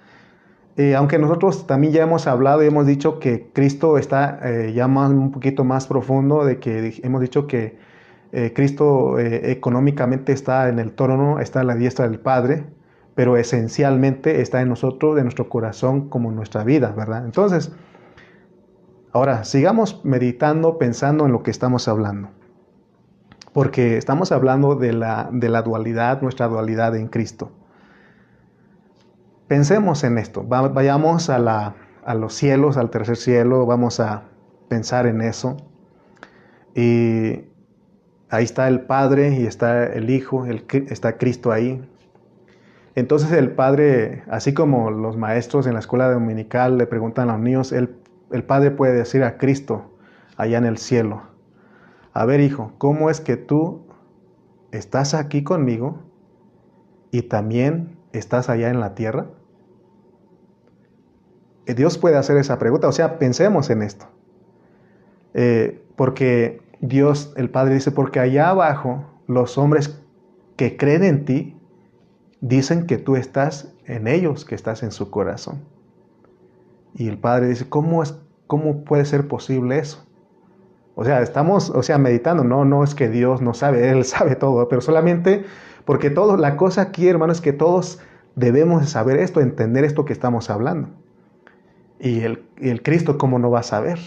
Aunque nosotros también ya hemos hablado y hemos dicho que Cristo está ya un poquito más profundo, de que hemos dicho que Cristo económicamente está en el trono, está a la diestra del Padre, pero esencialmente está en nosotros, en nuestro corazón, como en nuestra vida, ¿verdad? Entonces, ahora sigamos meditando, pensando en lo que estamos hablando, porque estamos hablando de la dualidad, nuestra dualidad en Cristo. Pensemos en esto, vayamos a los cielos, al tercer cielo, vamos a pensar en eso. Y ahí está el Padre y está el Hijo, está Cristo ahí. Entonces el Padre, así como los maestros en la escuela dominical le preguntan a los niños, el Padre puede decir a Cristo allá en el cielo, a ver hijo, ¿cómo es que tú estás aquí conmigo y también estás allá en la tierra? Dios puede hacer esa pregunta, o sea, pensemos en esto. Porque Dios, el Padre dice, porque allá abajo los hombres que creen en ti dicen que tú estás en ellos, que estás en su corazón. Y el Padre dice, ¿cómo puede ser posible eso? O sea, estamos meditando, no es que Dios no sabe, Él sabe todo, pero solamente porque la cosa aquí, hermano, es que todos debemos de saber esto, entender esto que estamos hablando. Y el Cristo, ¿cómo no va a saber?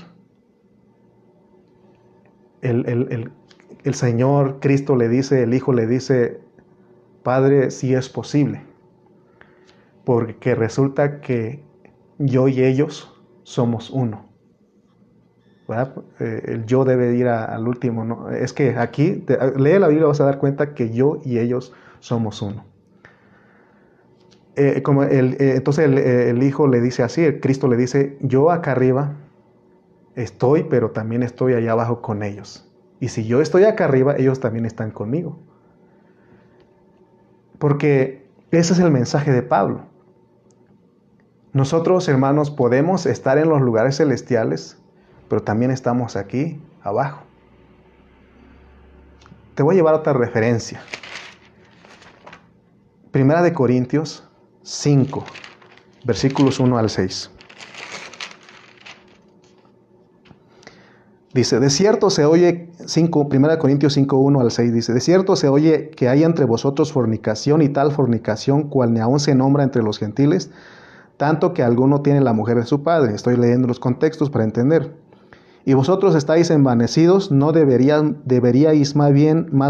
El Señor Cristo le dice, el Hijo le dice, Padre, si es posible, porque resulta que yo y ellos somos uno. El yo debe ir al último, ¿no? Es que aquí, lee la Biblia, vas a dar cuenta que yo y ellos somos uno. Entonces el Hijo le dice así, el Cristo le dice, yo acá arriba estoy, pero también estoy allá abajo con ellos. Y si yo estoy acá arriba, ellos también están conmigo. Porque ese es el mensaje de Pablo. Nosotros, hermanos, podemos estar en los lugares celestiales, pero también estamos aquí abajo. Te voy a llevar otra referencia. Primera de Corintios 5, versículos 1 al 6. Dice, de cierto se oye, 1 Corintios 5, 1 al 6, dice, de cierto se oye que hay entre vosotros fornicación y tal fornicación, cual ni aun se nombra entre los gentiles, tanto que alguno tiene la mujer de su padre. Estoy leyendo los contextos para entender. Y vosotros estáis envanecidos, ¿no deberíais más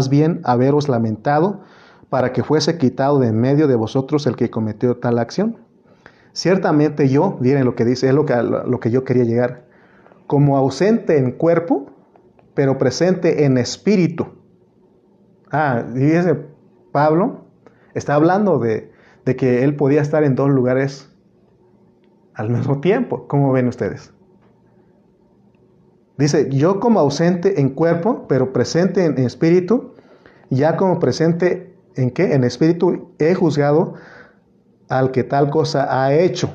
bien haberos lamentado para que fuese quitado de en medio de vosotros el que cometió tal acción? Ciertamente yo, miren lo que dice, es lo que yo quería llegar, como ausente en cuerpo, pero presente en espíritu. Dice Pablo, está hablando de que él podía estar en dos lugares al mismo tiempo. ¿Cómo ven ustedes? Dice, yo como ausente en cuerpo, pero presente en espíritu, ya como presente en qué, en espíritu, he juzgado al que tal cosa ha hecho.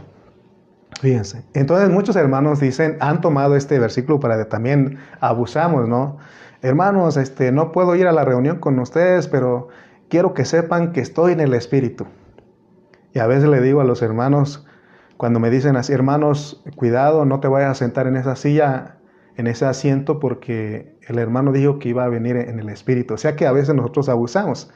Fíjense. Entonces muchos hermanos dicen, han tomado este versículo para también abusamos, ¿no? Hermanos, no puedo ir a la reunión con ustedes, pero quiero que sepan que estoy en el espíritu. Y a veces le digo a los hermanos, cuando me dicen así, hermanos, cuidado, no te vayas a sentar en esa silla, en ese asiento, porque el hermano dijo que iba a venir en el espíritu. O sea que a veces nosotros abusamos.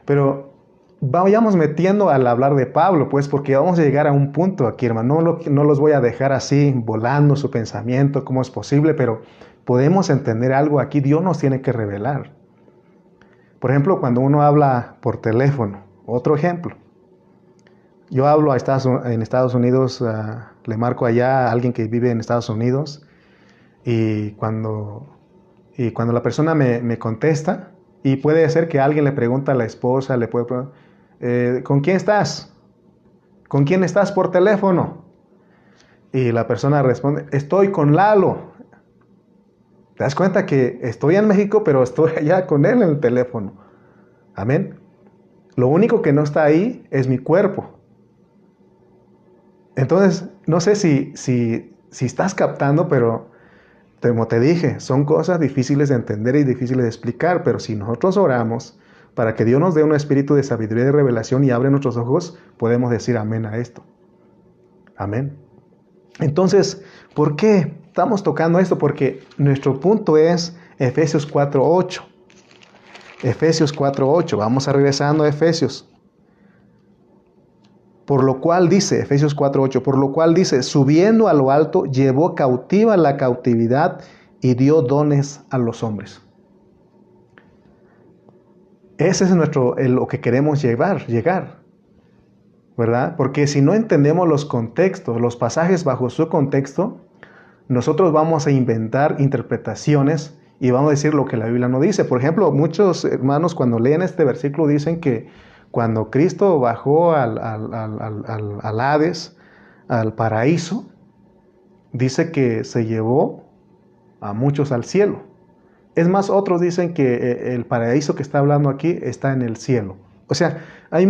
Pero vayamos metiendo al hablar de Pablo, pues, porque vamos a llegar a un punto aquí, hermano. No los voy a dejar así volando su pensamiento, como es posible, pero podemos entender algo aquí. Dios nos tiene que revelar. Por ejemplo, cuando uno habla por teléfono, otro ejemplo. Yo hablo en Estados Unidos, le marco allá a alguien que vive en Estados Unidos y cuando la persona me contesta, y puede ser que alguien le pregunta a la esposa, le puede preguntar, ¿con quién estás? ¿Con quién estás por teléfono? Y la persona responde, estoy con Lalo. ¿Te das cuenta que estoy en México, pero estoy allá con él en el teléfono? Amén. Lo único que no está ahí es mi cuerpo. Entonces, no sé si estás captando, pero como te dije, son cosas difíciles de entender y difíciles de explicar, pero si nosotros oramos para que Dios nos dé un espíritu de sabiduría y de revelación y abre nuestros ojos, podemos decir amén a esto. Amén. Entonces, ¿por qué estamos tocando esto? Porque nuestro punto es Efesios 4:8. Efesios 4:8. Vamos a regresando a Efesios. Por lo cual dice, Efesios 4:8, por lo cual dice, subiendo a lo alto, llevó cautiva la cautividad y dio dones a los hombres. Ese es lo que queremos llegar, ¿verdad? Porque si no entendemos los contextos, los pasajes bajo su contexto, nosotros vamos a inventar interpretaciones y vamos a decir lo que la Biblia no dice. Por ejemplo, muchos hermanos cuando leen este versículo dicen que cuando Cristo bajó al Hades, al paraíso, dice que se llevó a muchos al cielo. Es más, otros dicen que el paraíso que está hablando aquí está en el cielo. O sea, hay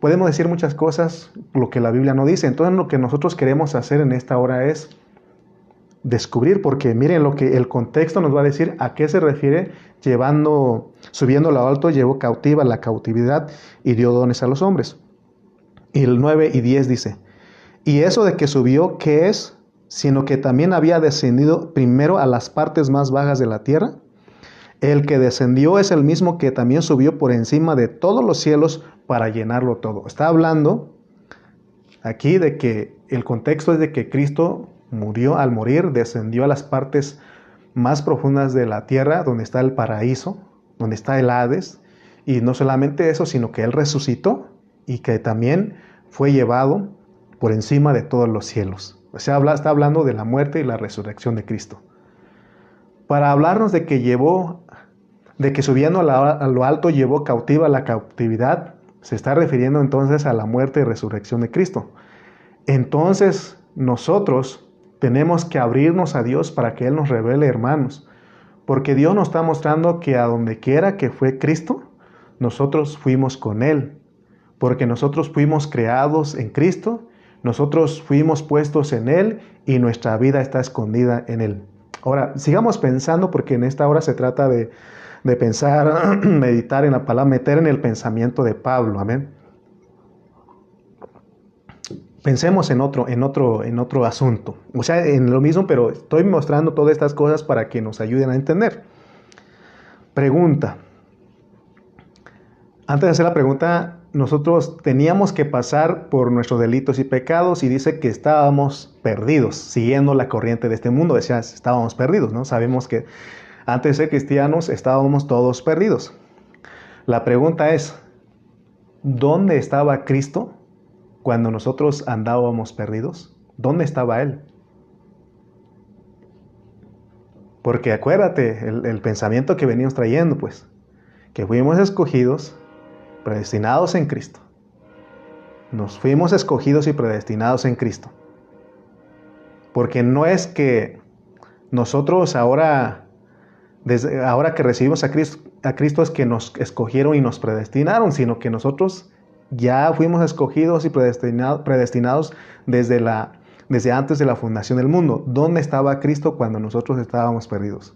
podemos decir muchas cosas, lo que la Biblia no dice. Entonces lo que nosotros queremos hacer en esta hora es descubrir, porque miren lo que el contexto nos va a decir a qué se refiere subiendo a lo alto, llevó cautiva la cautividad y dio dones a los hombres. Y el 9 y 10 dice, y eso de que subió, ¿qué es? Sino que también había descendido primero a las partes más bajas de la tierra. El que descendió es el mismo que también subió por encima de todos los cielos para llenarlo todo. Está hablando aquí de que el contexto es de que Cristo murió, al morir descendió a las partes más profundas de la tierra, donde está el paraíso, donde está el Hades, y no solamente eso, sino que Él resucitó y que también fue llevado por encima de todos los cielos. O sea, está hablando de la muerte y la resurrección de Cristo. Para hablarnos de que subiendo a lo alto llevó cautiva la cautividad, se está refiriendo entonces a la muerte y resurrección de Cristo. Entonces, nosotros tenemos que abrirnos a Dios para que Él nos revele, hermanos. Porque Dios nos está mostrando que a donde quiera que fue Cristo, nosotros fuimos con Él. Porque nosotros fuimos creados en Cristo, nosotros fuimos puestos en Él y nuestra vida está escondida en Él. Ahora, sigamos pensando porque en esta hora se trata de pensar, meditar en la palabra, meter en el pensamiento de Pablo. Amén. Pensemos en otro asunto. O sea, en lo mismo, pero estoy mostrando todas estas cosas para que nos ayuden a entender. Pregunta. Antes de hacer la pregunta, nosotros teníamos que pasar por nuestros delitos y pecados y dice que estábamos perdidos, siguiendo la corriente de este mundo. Decía, estábamos perdidos, ¿no? Sabemos que antes de ser cristianos estábamos todos perdidos. La pregunta es, ¿dónde estaba Cristo cuando nosotros andábamos perdidos? ¿Dónde estaba Él? Porque acuérdate, el pensamiento que venimos trayendo, pues, que fuimos escogidos, predestinados en Cristo. Nos fuimos escogidos y predestinados en Cristo. Porque no es que Nosotros ahora, ahora que recibimos a Cristo es que nos escogieron y nos predestinaron, sino que nosotros ya fuimos escogidos y predestinados desde antes de la fundación del mundo. ¿Dónde estaba Cristo cuando nosotros estábamos perdidos?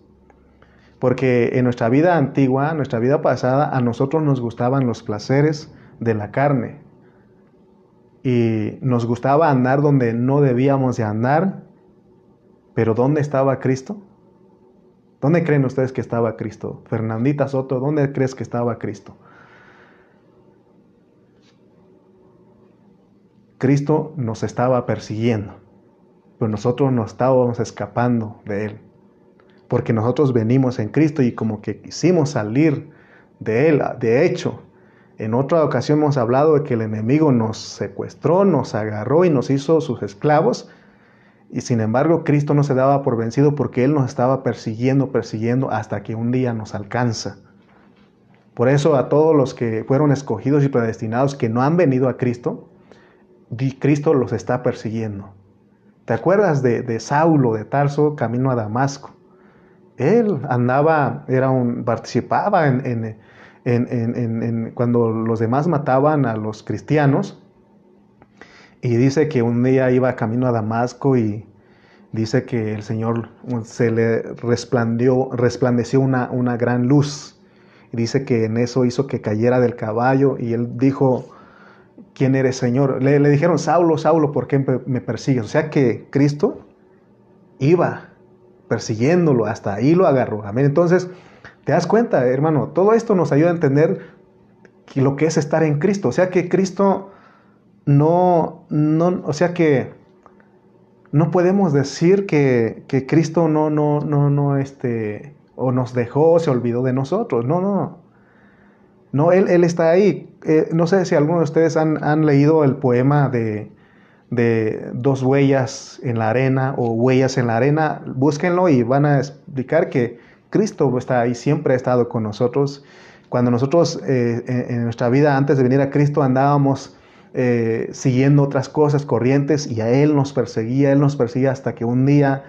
Porque en nuestra vida antigua, nuestra vida pasada, a nosotros nos gustaban los placeres de la carne. Y nos gustaba andar donde no debíamos de andar. Pero ¿dónde estaba Cristo? ¿Dónde creen ustedes que estaba Cristo? Fernandita Soto, ¿dónde crees que estaba Cristo? Cristo nos estaba persiguiendo, pero nosotros nos estábamos escapando de Él. Porque nosotros venimos en Cristo y como que quisimos salir de Él. De hecho, en otra ocasión hemos hablado de que el enemigo nos secuestró, nos agarró y nos hizo sus esclavos. Y sin embargo, Cristo no se daba por vencido porque Él nos estaba persiguiendo hasta que un día nos alcanza. Por eso a todos los que fueron escogidos y predestinados que no han venido a Cristo, Cristo los está persiguiendo. ¿Te acuerdas de Saulo de Tarso camino a Damasco? Él andaba, participaba cuando los demás mataban a los cristianos. Y dice que un día iba camino a Damasco y dice que el Señor se le resplandeció una gran luz. Y dice que en eso hizo que cayera del caballo y él dijo, ¿quién eres, Señor? Le dijeron, Saulo, Saulo, ¿por qué me persigues? O sea que Cristo iba persiguiéndolo, hasta ahí lo agarró. Amén. Entonces, te das cuenta, hermano, todo esto nos ayuda a entender lo que es estar en Cristo. O sea que Cristo o sea que no podemos decir que Cristo o nos dejó, se olvidó de nosotros. No, Él está ahí. No sé si alguno de ustedes han leído el poema de Dos huellas en la arena o Huellas en la arena. Búsquenlo y van a explicar que Cristo está ahí, siempre ha estado con nosotros. Cuando nosotros en nuestra vida antes de venir a Cristo andábamos siguiendo otras cosas, corrientes, y a Él nos perseguía hasta que un día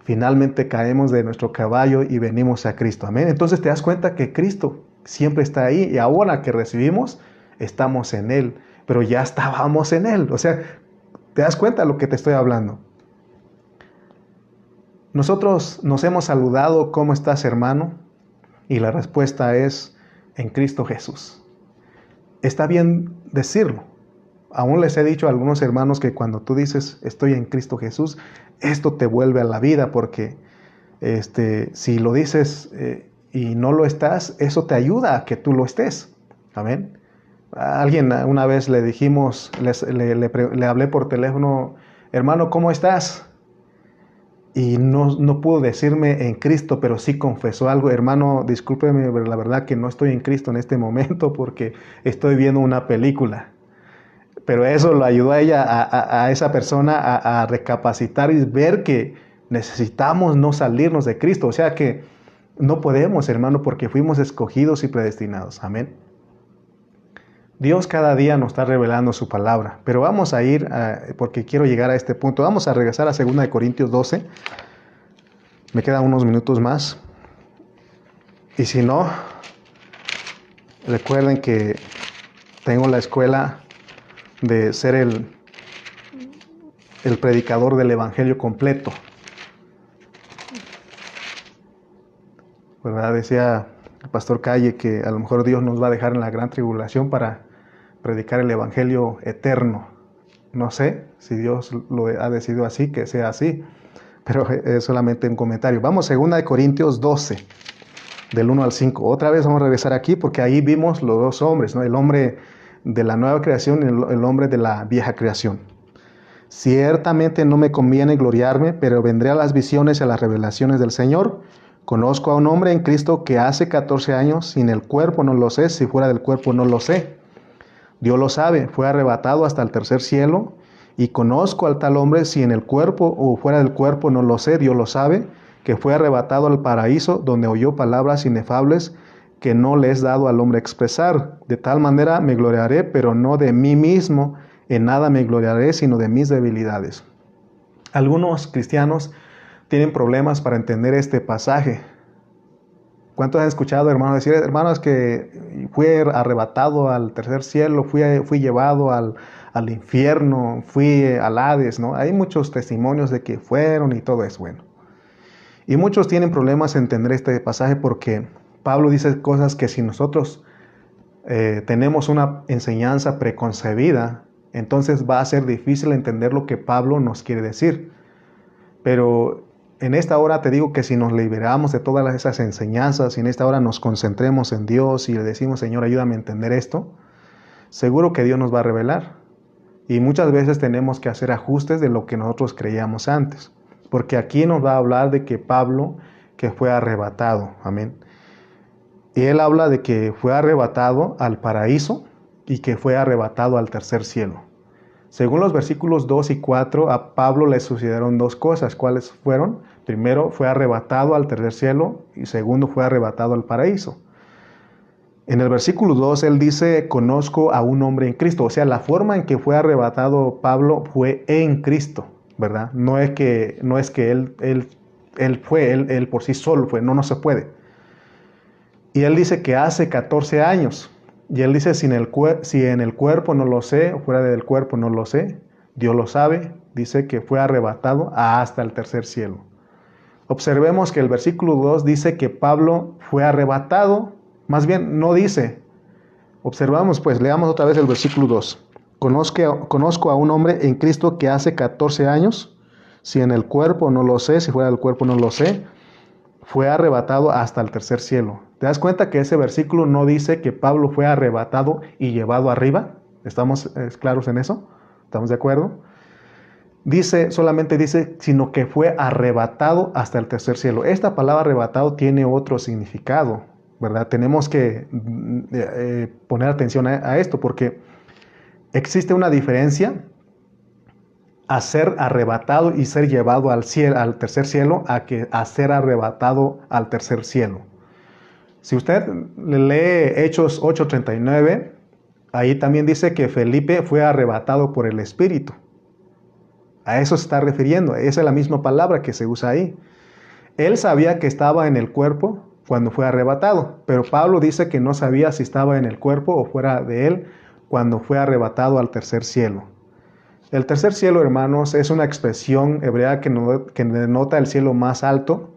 finalmente caemos de nuestro caballo y venimos a Cristo. Amén. Entonces te das cuenta que Cristo siempre está ahí y ahora que recibimos, estamos en Él, pero ya estábamos en Él. O sea, ¿te das cuenta de lo que te estoy hablando? Nosotros nos hemos saludado, ¿cómo estás, hermano? Y la respuesta es, en Cristo Jesús. Está bien decirlo. Aún les he dicho a algunos hermanos que cuando tú dices, estoy en Cristo Jesús, esto te vuelve a la vida, porque si lo dices y no lo estás, eso te ayuda a que tú lo estés. Amén. A alguien una vez le dijimos, le hablé por teléfono, hermano, ¿cómo estás? Y no pudo decirme en Cristo, pero sí confesó algo. Hermano, discúlpeme, pero la verdad que no estoy en Cristo en este momento porque estoy viendo una película. Pero eso lo ayudó a ella, a esa persona a recapacitar y ver que necesitamos no salirnos de Cristo. O sea que no podemos, hermano, porque fuimos escogidos y predestinados. Amén. Dios cada día nos está revelando su palabra. Pero vamos a ir, porque quiero llegar a este punto. Vamos a regresar a 2 Corintios 12. Me quedan unos minutos más. Y si no, recuerden que tengo la escuela de ser el predicador del evangelio completo. ¿Verdad? Decía el pastor Calle que a lo mejor Dios nos va a dejar en la gran tribulación para predicar el evangelio eterno. No sé si Dios lo ha decidido así, que sea así, pero es solamente un comentario. Vamos a 2 Corintios 12, del 1 al 5. Otra vez vamos a regresar aquí porque ahí vimos los dos hombres, ¿no? El hombre de la nueva creación y el hombre de la vieja creación. Ciertamente no me conviene gloriarme, pero vendré a las visiones y a las revelaciones del Señor. Conozco a un hombre en Cristo que hace 14 años, sin el cuerpo no lo sé, si fuera del cuerpo no lo sé. Dios lo sabe, fue arrebatado hasta el tercer cielo, y conozco al tal hombre, si en el cuerpo o fuera del cuerpo no lo sé, Dios lo sabe, que fue arrebatado al paraíso, donde oyó palabras inefables que no le es dado al hombre expresar. De tal manera me gloriaré, pero no de mí mismo, en nada me gloriaré, sino de mis debilidades. Algunos cristianos tienen problemas para entender este pasaje. ¿Cuántos han escuchado, hermanos, decir, hermanos, que fui arrebatado al tercer cielo, fui llevado al infierno, fui al Hades, ¿no? Hay muchos testimonios de que fueron y todo es bueno. Y muchos tienen problemas en entender este pasaje porque Pablo dice cosas que si nosotros tenemos una enseñanza preconcebida, entonces va a ser difícil entender lo que Pablo nos quiere decir. Pero en esta hora te digo que si nos liberamos de todas esas enseñanzas y en esta hora nos concentremos en Dios y le decimos, Señor, ayúdame a entender esto, seguro que Dios nos va a revelar. Y muchas veces tenemos que hacer ajustes de lo que nosotros creíamos antes. Porque aquí nos va a hablar de que Pablo, que fue arrebatado, amén. Y él habla de que fue arrebatado al paraíso y que fue arrebatado al tercer cielo. Según los versículos 2 y 4, a Pablo le sucedieron dos cosas. ¿Cuáles fueron? Primero, fue arrebatado al tercer cielo y segundo, fue arrebatado al paraíso. En el versículo 2, él dice, conozco a un hombre en Cristo. O sea, la forma en que fue arrebatado Pablo fue en Cristo, ¿verdad? No es que él por sí solo fue, no se puede. Y él dice que hace 14 años. Y él dice, si en el cuerpo no lo sé, o fuera del cuerpo no lo sé, Dios lo sabe, dice que fue arrebatado hasta el tercer cielo. Observemos que el versículo 2 dice que Pablo fue arrebatado, más bien no dice. Observamos pues, leamos otra vez el versículo 2. Conozco a un hombre en Cristo que hace 14 años, si en el cuerpo no lo sé, si fuera del cuerpo no lo sé, fue arrebatado hasta el tercer cielo. ¿Te das cuenta que ese versículo no dice que Pablo fue arrebatado y llevado arriba? ¿Estamos claros en eso? ¿Estamos de acuerdo? Solamente dice, sino que fue arrebatado hasta el tercer cielo. Esta palabra arrebatado tiene otro significado, ¿verdad? Tenemos que poner atención a esto porque existe una diferencia a ser arrebatado y ser llevado al tercer cielo a ser arrebatado al tercer cielo. Si usted lee Hechos 8:39, ahí también dice que Felipe fue arrebatado por el Espíritu. A eso se está refiriendo, esa es la misma palabra que se usa ahí. Él sabía que estaba en el cuerpo cuando fue arrebatado, pero Pablo dice que no sabía si estaba en el cuerpo o fuera de él cuando fue arrebatado al tercer cielo. El tercer cielo, hermanos, es una expresión hebrea que denota el cielo más alto.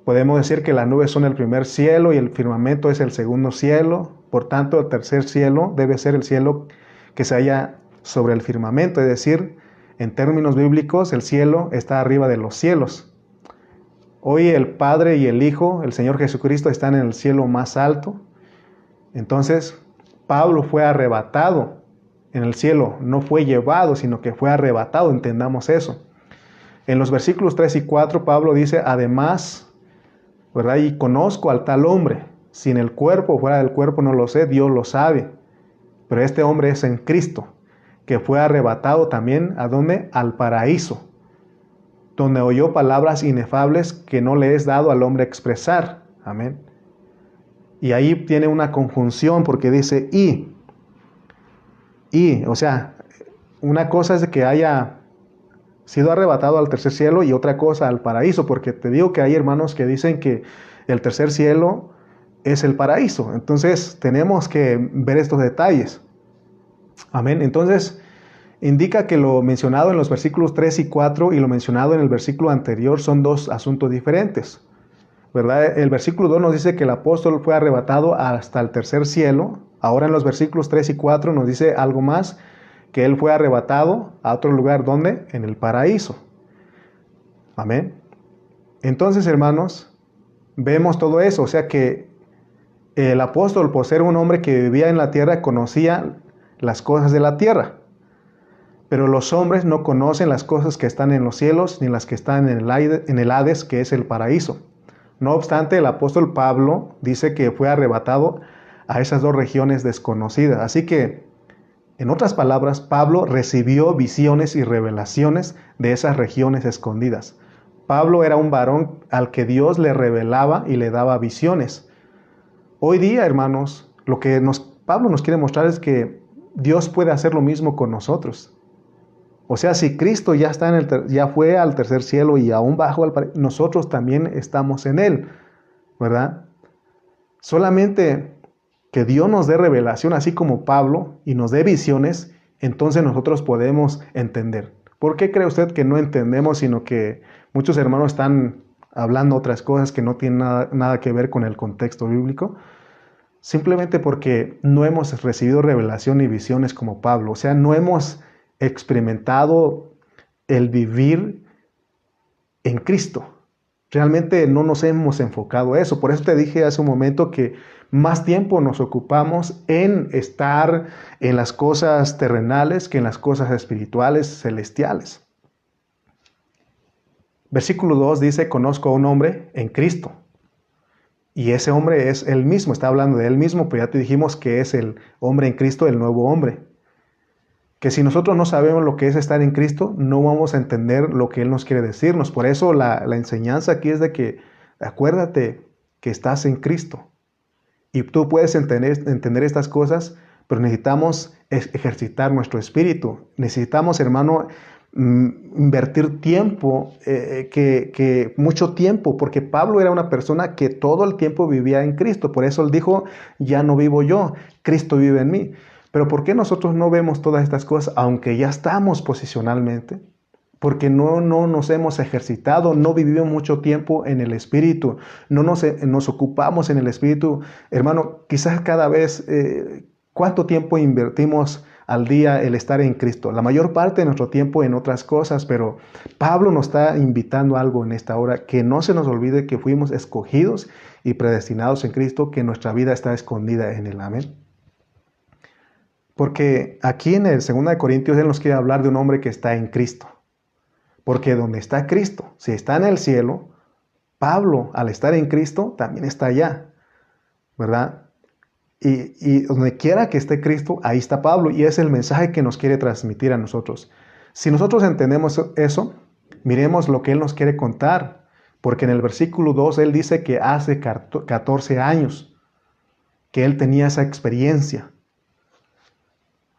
Podemos decir que las nubes son el primer cielo y el firmamento es el segundo cielo. Por tanto, el tercer cielo debe ser el cielo que se halla sobre el firmamento. Es decir, en términos bíblicos, el cielo está arriba de los cielos. Hoy el Padre y el Hijo, el Señor Jesucristo, están en el cielo más alto. Entonces, Pablo fue arrebatado en el cielo, no fue llevado, sino que fue arrebatado, entendamos eso. En los versículos 3 y 4, Pablo dice, además, ¿verdad? Y conozco al tal hombre, si en el cuerpo o fuera del cuerpo no lo sé, Dios lo sabe. Pero este hombre es en Cristo, que fue arrebatado también, ¿a dónde? Al paraíso, donde oyó palabras inefables que no le es dado al hombre expresar. Amén. Y ahí tiene una conjunción porque dice o sea, una cosa es que haya sido arrebatado al tercer cielo y otra cosa al paraíso, porque te digo que hay hermanos que dicen que el tercer cielo es el paraíso. Entonces tenemos que ver estos detalles. Amén. Entonces indica que lo mencionado en los versículos 3 y 4 y lo mencionado en el versículo anterior son dos asuntos diferentes, ¿verdad? El versículo 2 nos dice que el apóstol fue arrebatado hasta el tercer cielo. Ahora en los versículos 3 y 4 nos dice algo más, que él fue arrebatado a otro lugar, ¿dónde? En el paraíso. Amén. Entonces, hermanos, vemos todo eso, o sea que el apóstol, por ser un hombre que vivía en la tierra, conocía las cosas de la tierra. Pero los hombres no conocen las cosas que están en los cielos, ni las que están en el Hades, que es el paraíso. No obstante, el apóstol Pablo dice que fue arrebatado a esas dos regiones desconocidas. Así que, en otras palabras, Pablo recibió visiones y revelaciones de esas regiones escondidas. Pablo era un varón al que Dios le revelaba y le daba visiones. Hoy día, hermanos, lo que Pablo nos quiere mostrar es que Dios puede hacer lo mismo con nosotros. O sea, si Cristo ya está ya fue al tercer cielo y aún bajo nosotros también estamos en él, ¿verdad? Solamente que Dios nos dé revelación, así como Pablo, y nos dé visiones, entonces nosotros podemos entender. ¿Por qué cree usted que no entendemos, sino que muchos hermanos están hablando otras cosas que no tienen nada que ver con el contexto bíblico? Simplemente porque no hemos recibido revelación y visiones como Pablo. O sea, no hemos experimentado el vivir en Cristo. Realmente no nos hemos enfocado a eso. Por eso te dije hace un momento que más tiempo nos ocupamos en estar en las cosas terrenales que en las cosas espirituales, celestiales. Versículo 2 dice, conozco a un hombre en Cristo. Y ese hombre es él mismo, está hablando de él mismo, pero ya te dijimos que es el hombre en Cristo, el nuevo hombre. Que si nosotros no sabemos lo que es estar en Cristo, no vamos a entender lo que Él nos quiere decirnos. Por eso la enseñanza aquí es de que acuérdate que estás en Cristo. Y tú puedes entender estas cosas, pero necesitamos ejercitar nuestro espíritu. Necesitamos, hermano, invertir tiempo, mucho tiempo, porque Pablo era una persona que todo el tiempo vivía en Cristo. Por eso él dijo, ya no vivo yo, Cristo vive en mí. Pero ¿por qué nosotros no vemos todas estas cosas, aunque ya estamos posicionalmente? Porque no nos hemos ejercitado, no vivimos mucho tiempo en el Espíritu, no nos ocupamos en el Espíritu. Hermano, quizás cada vez, ¿cuánto tiempo invertimos al día el estar en Cristo? La mayor parte de nuestro tiempo en otras cosas, pero Pablo nos está invitando a algo en esta hora, que no se nos olvide que fuimos escogidos y predestinados en Cristo, que nuestra vida está escondida en Él. Amén. Porque aquí en el 2 de Corintios Él nos quiere hablar de un hombre que está en Cristo. Porque donde está Cristo, si está en el cielo, Pablo al estar en Cristo también está allá, ¿verdad? Y donde quiera que esté Cristo, ahí está Pablo. Y es el mensaje que nos quiere transmitir a nosotros. Si nosotros entendemos eso, miremos lo que Él nos quiere contar. Porque en el versículo 2 Él dice que hace 14 años que Él tenía esa experiencia,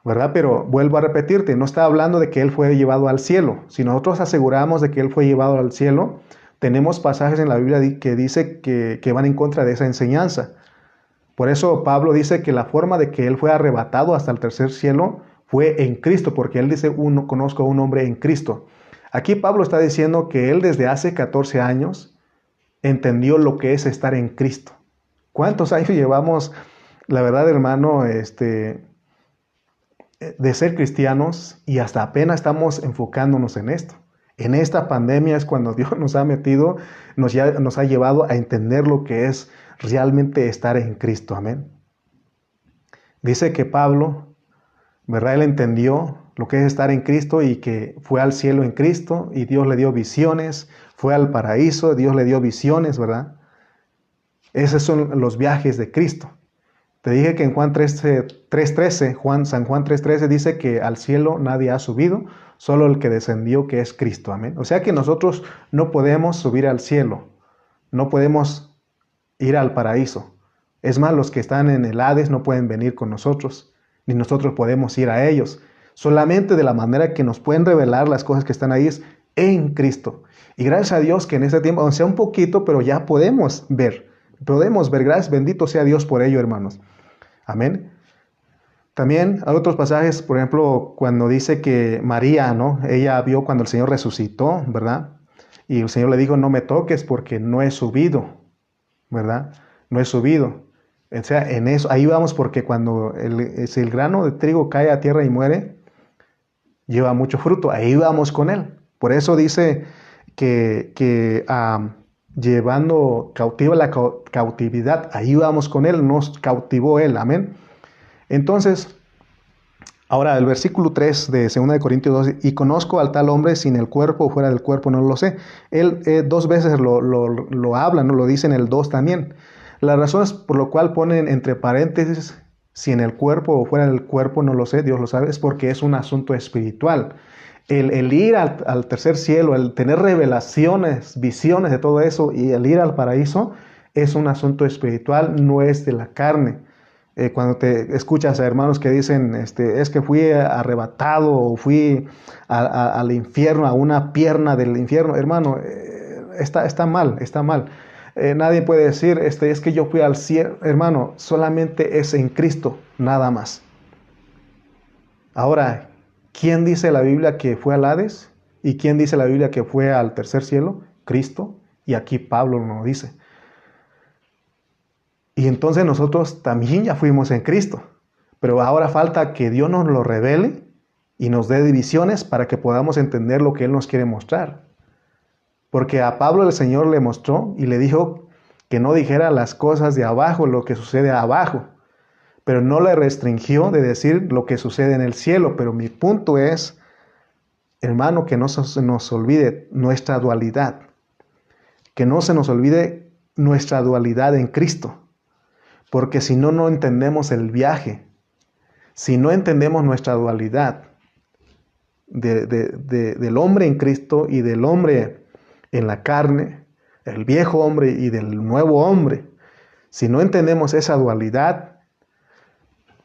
¿verdad? Pero vuelvo a repetirte, no está hablando de que Él fue llevado al cielo. Si nosotros aseguramos de que Él fue llevado al cielo, tenemos pasajes en la Biblia que dice que van en contra de esa enseñanza. Por eso Pablo dice que la forma de que Él fue arrebatado hasta el tercer cielo fue en Cristo, porque Él dice, conozco a un hombre en Cristo. Aquí Pablo está diciendo que Él desde hace 14 años entendió lo que es estar en Cristo. ¿Cuántos años llevamos, la verdad, hermano, de ser cristianos y hasta apenas estamos enfocándonos en esto? En esta pandemia es cuando Dios nos ha metido, nos ha llevado a entender lo que es realmente estar en Cristo. Amén. Dice que Pablo, ¿verdad? Él entendió lo que es estar en Cristo y que fue al cielo en Cristo y Dios le dio visiones, fue al paraíso, Dios le dio visiones, ¿verdad? Esos son los viajes de Cristo. Te dije que en Juan 3:13, San Juan 3:13 dice que al cielo nadie ha subido, solo el que descendió, que es Cristo. Amén. O sea que nosotros no podemos subir al cielo, no podemos ir al paraíso. Es más, los que están en el Hades no pueden venir con nosotros, ni nosotros podemos ir a ellos. Solamente de la manera que nos pueden revelar las cosas que están ahí es en Cristo. Y gracias a Dios que en este tiempo, aunque sea un poquito, pero ya podemos ver. Gracias, bendito sea Dios por ello, hermanos. Amén. También hay otros pasajes, por ejemplo, cuando dice que María, ¿no? Ella vio cuando el Señor resucitó, ¿verdad? Y el Señor le dijo, no me toques porque no he subido, ¿verdad? No he subido. O sea, en eso, ahí vamos, porque cuando el grano de trigo cae a tierra y muere, lleva mucho fruto. Ahí vamos con él. Por eso dice que llevando cautiva la cautividad, ahí vamos con él, nos cautivó él, amén. Entonces, ahora el versículo 3 de 2 de Corintios 12, y conozco al tal hombre sin el cuerpo o fuera del cuerpo, no lo sé. Él dos veces lo habla, ¿no? Lo dice en el 2 también. Las razones por lo cual ponen entre paréntesis, si en el cuerpo o fuera del cuerpo, no lo sé, Dios lo sabe, es porque es un asunto espiritual. El ir al tercer cielo, el tener revelaciones, visiones de todo eso y el ir al paraíso es un asunto espiritual, no es de la carne. Cuando te escuchas a hermanos que dicen, es que fui arrebatado o fui al infierno, a una pierna del infierno, hermano, está mal, está mal. Nadie puede decir, es que yo fui al cielo, hermano, solamente es en Cristo, nada más. Ahora, ¿quién dice la Biblia que fue al Hades? ¿Y quién dice la Biblia que fue al tercer cielo? Cristo. Y aquí Pablo nos dice. Y entonces nosotros también ya fuimos en Cristo. Pero ahora falta que Dios nos lo revele y nos dé divisiones para que podamos entender lo que Él nos quiere mostrar. Porque a Pablo el Señor le mostró y le dijo que no dijera las cosas de abajo, lo que sucede abajo. Pero no le restringió de decir lo que sucede en el cielo. Pero mi punto es, hermano, que no se nos olvide nuestra dualidad. Que no se nos olvide nuestra dualidad en Cristo. Porque si no, no entendemos el viaje. Si no entendemos nuestra dualidad del hombre en Cristo y del hombre en la carne, el viejo hombre y del nuevo hombre, si no entendemos esa dualidad,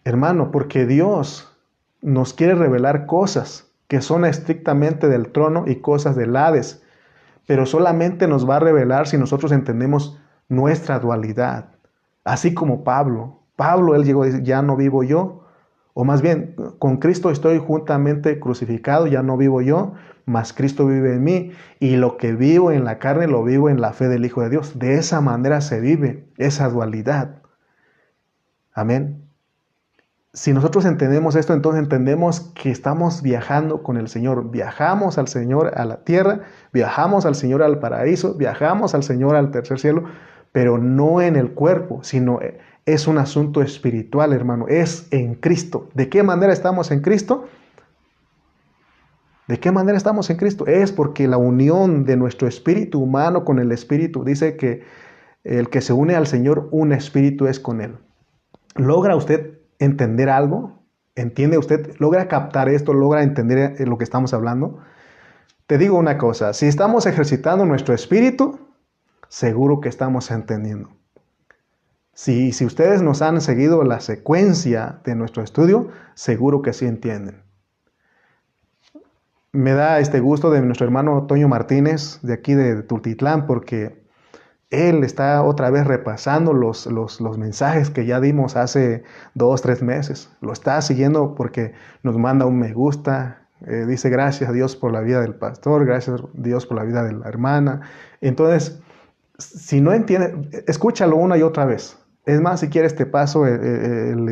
hermano, porque Dios nos quiere revelar cosas que son estrictamente del trono y cosas del Hades, pero solamente nos va a revelar si nosotros entendemos nuestra dualidad. Así como Pablo, él llegó a decir, ya no vivo yo, o más bien, con Cristo estoy juntamente crucificado, ya no vivo yo, mas Cristo vive en mí, y lo que vivo en la carne lo vivo en la fe del Hijo de Dios. De esa manera se vive esa dualidad. Amén. Si nosotros entendemos esto, entonces entendemos que estamos viajando con el Señor. Viajamos al Señor a la tierra, viajamos al Señor al paraíso, viajamos al Señor al tercer cielo, pero no en el cuerpo, sino es un asunto espiritual, hermano. Es en Cristo. ¿De qué manera estamos en Cristo? ¿De qué manera estamos en Cristo? Es porque la unión de nuestro espíritu humano con el espíritu, dice que el que se une al Señor, un espíritu es con Él. ¿Logra usted entender algo? ¿Entiende usted? ¿Logra captar esto? ¿Logra entender lo que estamos hablando? Te digo una cosa, si estamos ejercitando nuestro espíritu, seguro que estamos entendiendo. Si ustedes nos han seguido la secuencia de nuestro estudio, seguro que sí entienden. Me da este gusto de nuestro hermano Toño Martínez, de aquí de Tultitlán, porque él está otra vez repasando los mensajes que ya dimos hace 2, 3 meses. Lo está siguiendo porque nos manda un me gusta, dice gracias a Dios por la vida del pastor, gracias a Dios por la vida de la hermana. Entonces, si no entiendes, escúchalo una y otra vez. Es más, si quieres te paso el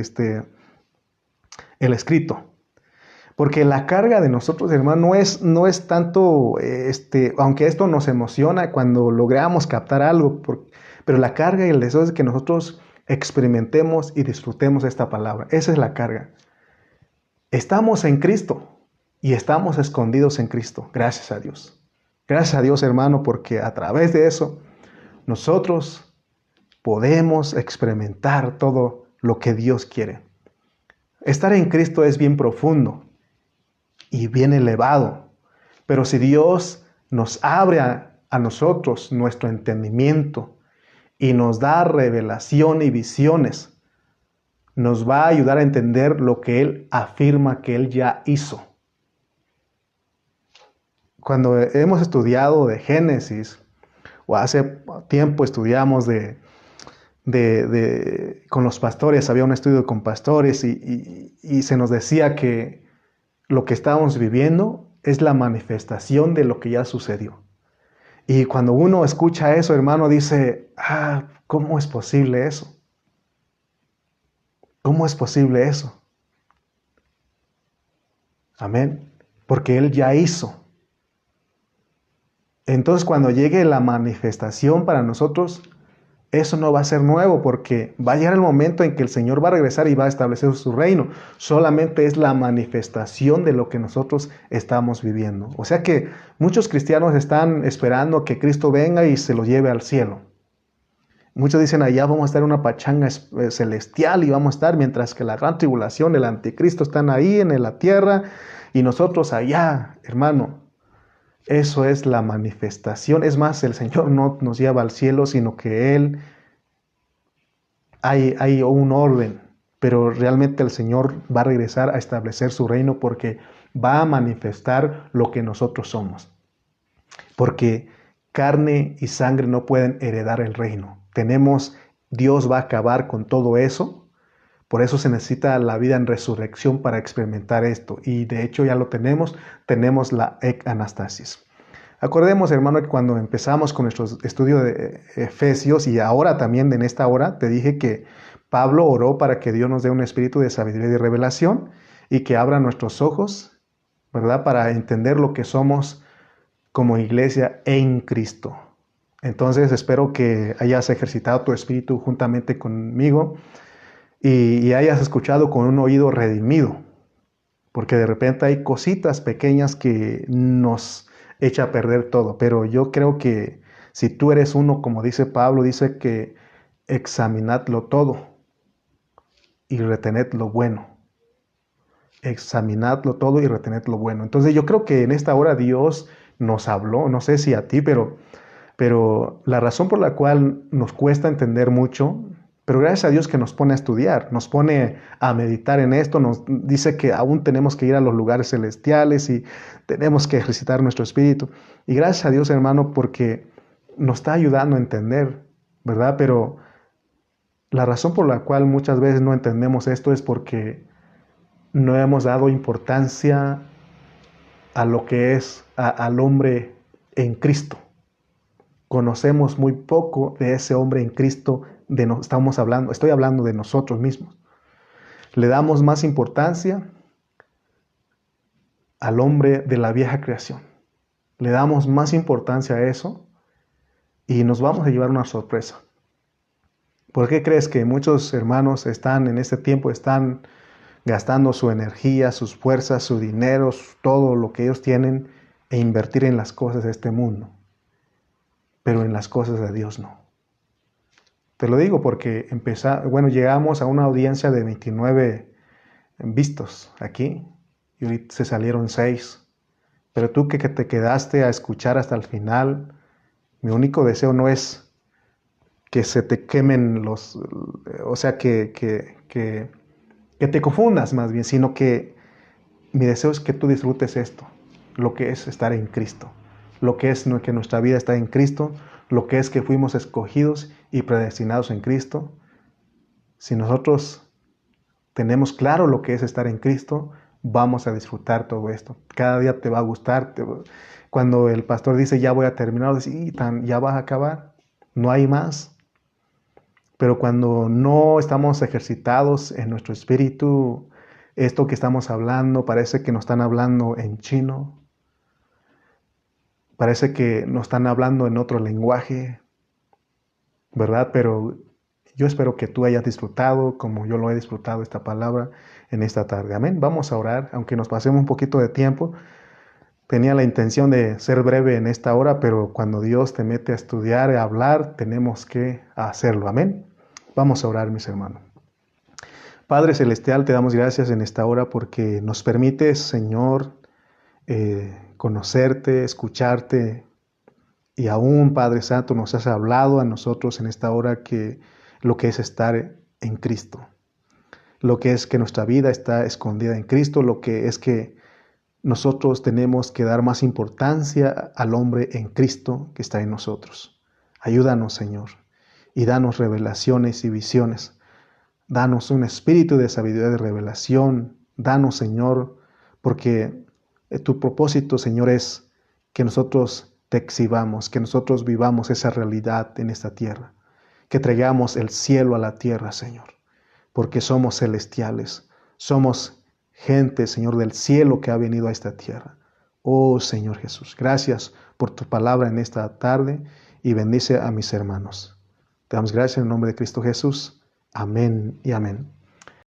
escrito. Porque la carga de nosotros, hermano, no es tanto, aunque esto nos emociona cuando logramos captar algo, pero la carga y el deseo es que nosotros experimentemos y disfrutemos esta palabra. Esa es la carga. Estamos en Cristo y estamos escondidos en Cristo. Gracias a Dios. Gracias a Dios, hermano, porque a través de eso nosotros podemos experimentar todo lo que Dios quiere. Estar en Cristo es bien profundo y bien elevado, pero si Dios nos abre a nosotros nuestro entendimiento y nos da revelación y visiones, nos va a ayudar a entender lo que Él afirma que Él ya hizo. Cuando hemos estudiado de Génesis, o hace tiempo estudiamos con los pastores, había un estudio con pastores y se nos decía que lo que estábamos viviendo es la manifestación de lo que ya sucedió. Y cuando uno escucha eso, hermano, dice, ¿cómo es posible eso? ¿Cómo es posible eso? Amén. Porque Él ya hizo. Entonces, cuando llegue la manifestación para nosotros, eso no va a ser nuevo, porque va a llegar el momento en que el Señor va a regresar y va a establecer su reino. Solamente es la manifestación de lo que nosotros estamos viviendo. O sea que muchos cristianos están esperando que Cristo venga y se lo lleve al cielo. Muchos dicen, allá vamos a estar en una pachanga celestial y vamos a estar, mientras que la gran tribulación, el anticristo están ahí en la tierra y nosotros allá, hermano. Eso es la manifestación. Es más, el Señor no nos lleva al cielo, sino que Él hay un orden. pero realmente el Señor va a regresar a establecer su reino porque va a manifestar lo que nosotros somos. Porque carne y sangre no pueden heredar el reino. Dios va a acabar con todo eso. Por eso se necesita la vida en resurrección para experimentar esto. Y de hecho ya lo tenemos la anastasis. Acordemos, hermano, que cuando empezamos con nuestro estudio de Efesios y ahora también en esta hora, te dije que Pablo oró para que Dios nos dé un espíritu de sabiduría y de revelación y que abra nuestros ojos, ¿verdad? Para entender lo que somos como iglesia en Cristo. Entonces espero que hayas ejercitado tu espíritu juntamente conmigo y hayas escuchado con un oído redimido, porque de repente hay cositas pequeñas que nos echa a perder todo, pero yo creo que si tú eres uno, como dice Pablo, dice que examinadlo todo y retened lo bueno. Examinadlo todo y retened lo bueno. Entonces yo creo que en esta hora Dios nos habló, no sé si a ti, pero la razón por la cual nos cuesta entender mucho, pero gracias a Dios que nos pone a estudiar, nos pone a meditar en esto, nos dice que aún tenemos que ir a los lugares celestiales y tenemos que ejercitar nuestro espíritu. Y gracias a Dios, hermano, porque nos está ayudando a entender, ¿verdad? Pero la razón por la cual muchas veces no entendemos esto es porque no hemos dado importancia a lo que es al hombre en Cristo. Conocemos muy poco de ese hombre en Cristo, estoy hablando de nosotros mismos. Le damos más importancia al hombre de la vieja creación. Le damos más importancia a eso y nos vamos a llevar una sorpresa. ¿Por qué crees que muchos hermanos en este tiempo están gastando su energía, sus fuerzas, su dinero, todo lo que ellos tienen e invertir en las cosas de este mundo? Pero en las cosas de Dios no. Te lo digo porque llegamos a una audiencia de 29 vistos aquí y ahorita se salieron 6. Pero tú que te quedaste a escuchar hasta el final, mi único deseo no es que se te quemen que te confundas más bien, sino que mi deseo es que tú disfrutes esto, lo que es estar en Cristo, lo que es que nuestra vida está en Cristo, lo que es que fuimos escogidos y predestinados en Cristo. Si nosotros tenemos claro lo que es estar en Cristo, vamos a disfrutar todo esto. Cada día te va a gustar. Cuando el pastor dice, ya voy a terminar, ya vas a acabar, no hay más. Pero cuando no estamos ejercitados en nuestro espíritu, esto que estamos hablando parece que nos están hablando en chino, parece que nos están hablando en otro lenguaje, ¿verdad? Pero yo espero que tú hayas disfrutado como yo lo he disfrutado esta palabra en esta tarde. Amén. Vamos a orar, aunque nos pasemos un poquito de tiempo. Tenía la intención de ser breve en esta hora, pero cuando Dios te mete a estudiar, a hablar, tenemos que hacerlo. Amén. Vamos a orar, mis hermanos. Padre Celestial, te damos gracias en esta hora porque nos permites, Señor, conocerte, escucharte, y aún, Padre Santo, nos has hablado a nosotros en esta hora que lo que es estar en Cristo, lo que es que nuestra vida está escondida en Cristo, lo que es que nosotros tenemos que dar más importancia al hombre en Cristo que está en nosotros. Ayúdanos, Señor, y danos revelaciones y visiones. Danos un espíritu de sabiduría, de revelación. Danos, Señor, porque tu propósito, Señor, es que nosotros te exhibamos, que nosotros vivamos esa realidad en esta tierra, que traigamos el cielo a la tierra, Señor, porque somos celestiales, somos gente, Señor, del cielo que ha venido a esta tierra. Oh, Señor Jesús, gracias por tu palabra en esta tarde y bendice a mis hermanos. Te damos gracias en el nombre de Cristo Jesús. Amén y amén.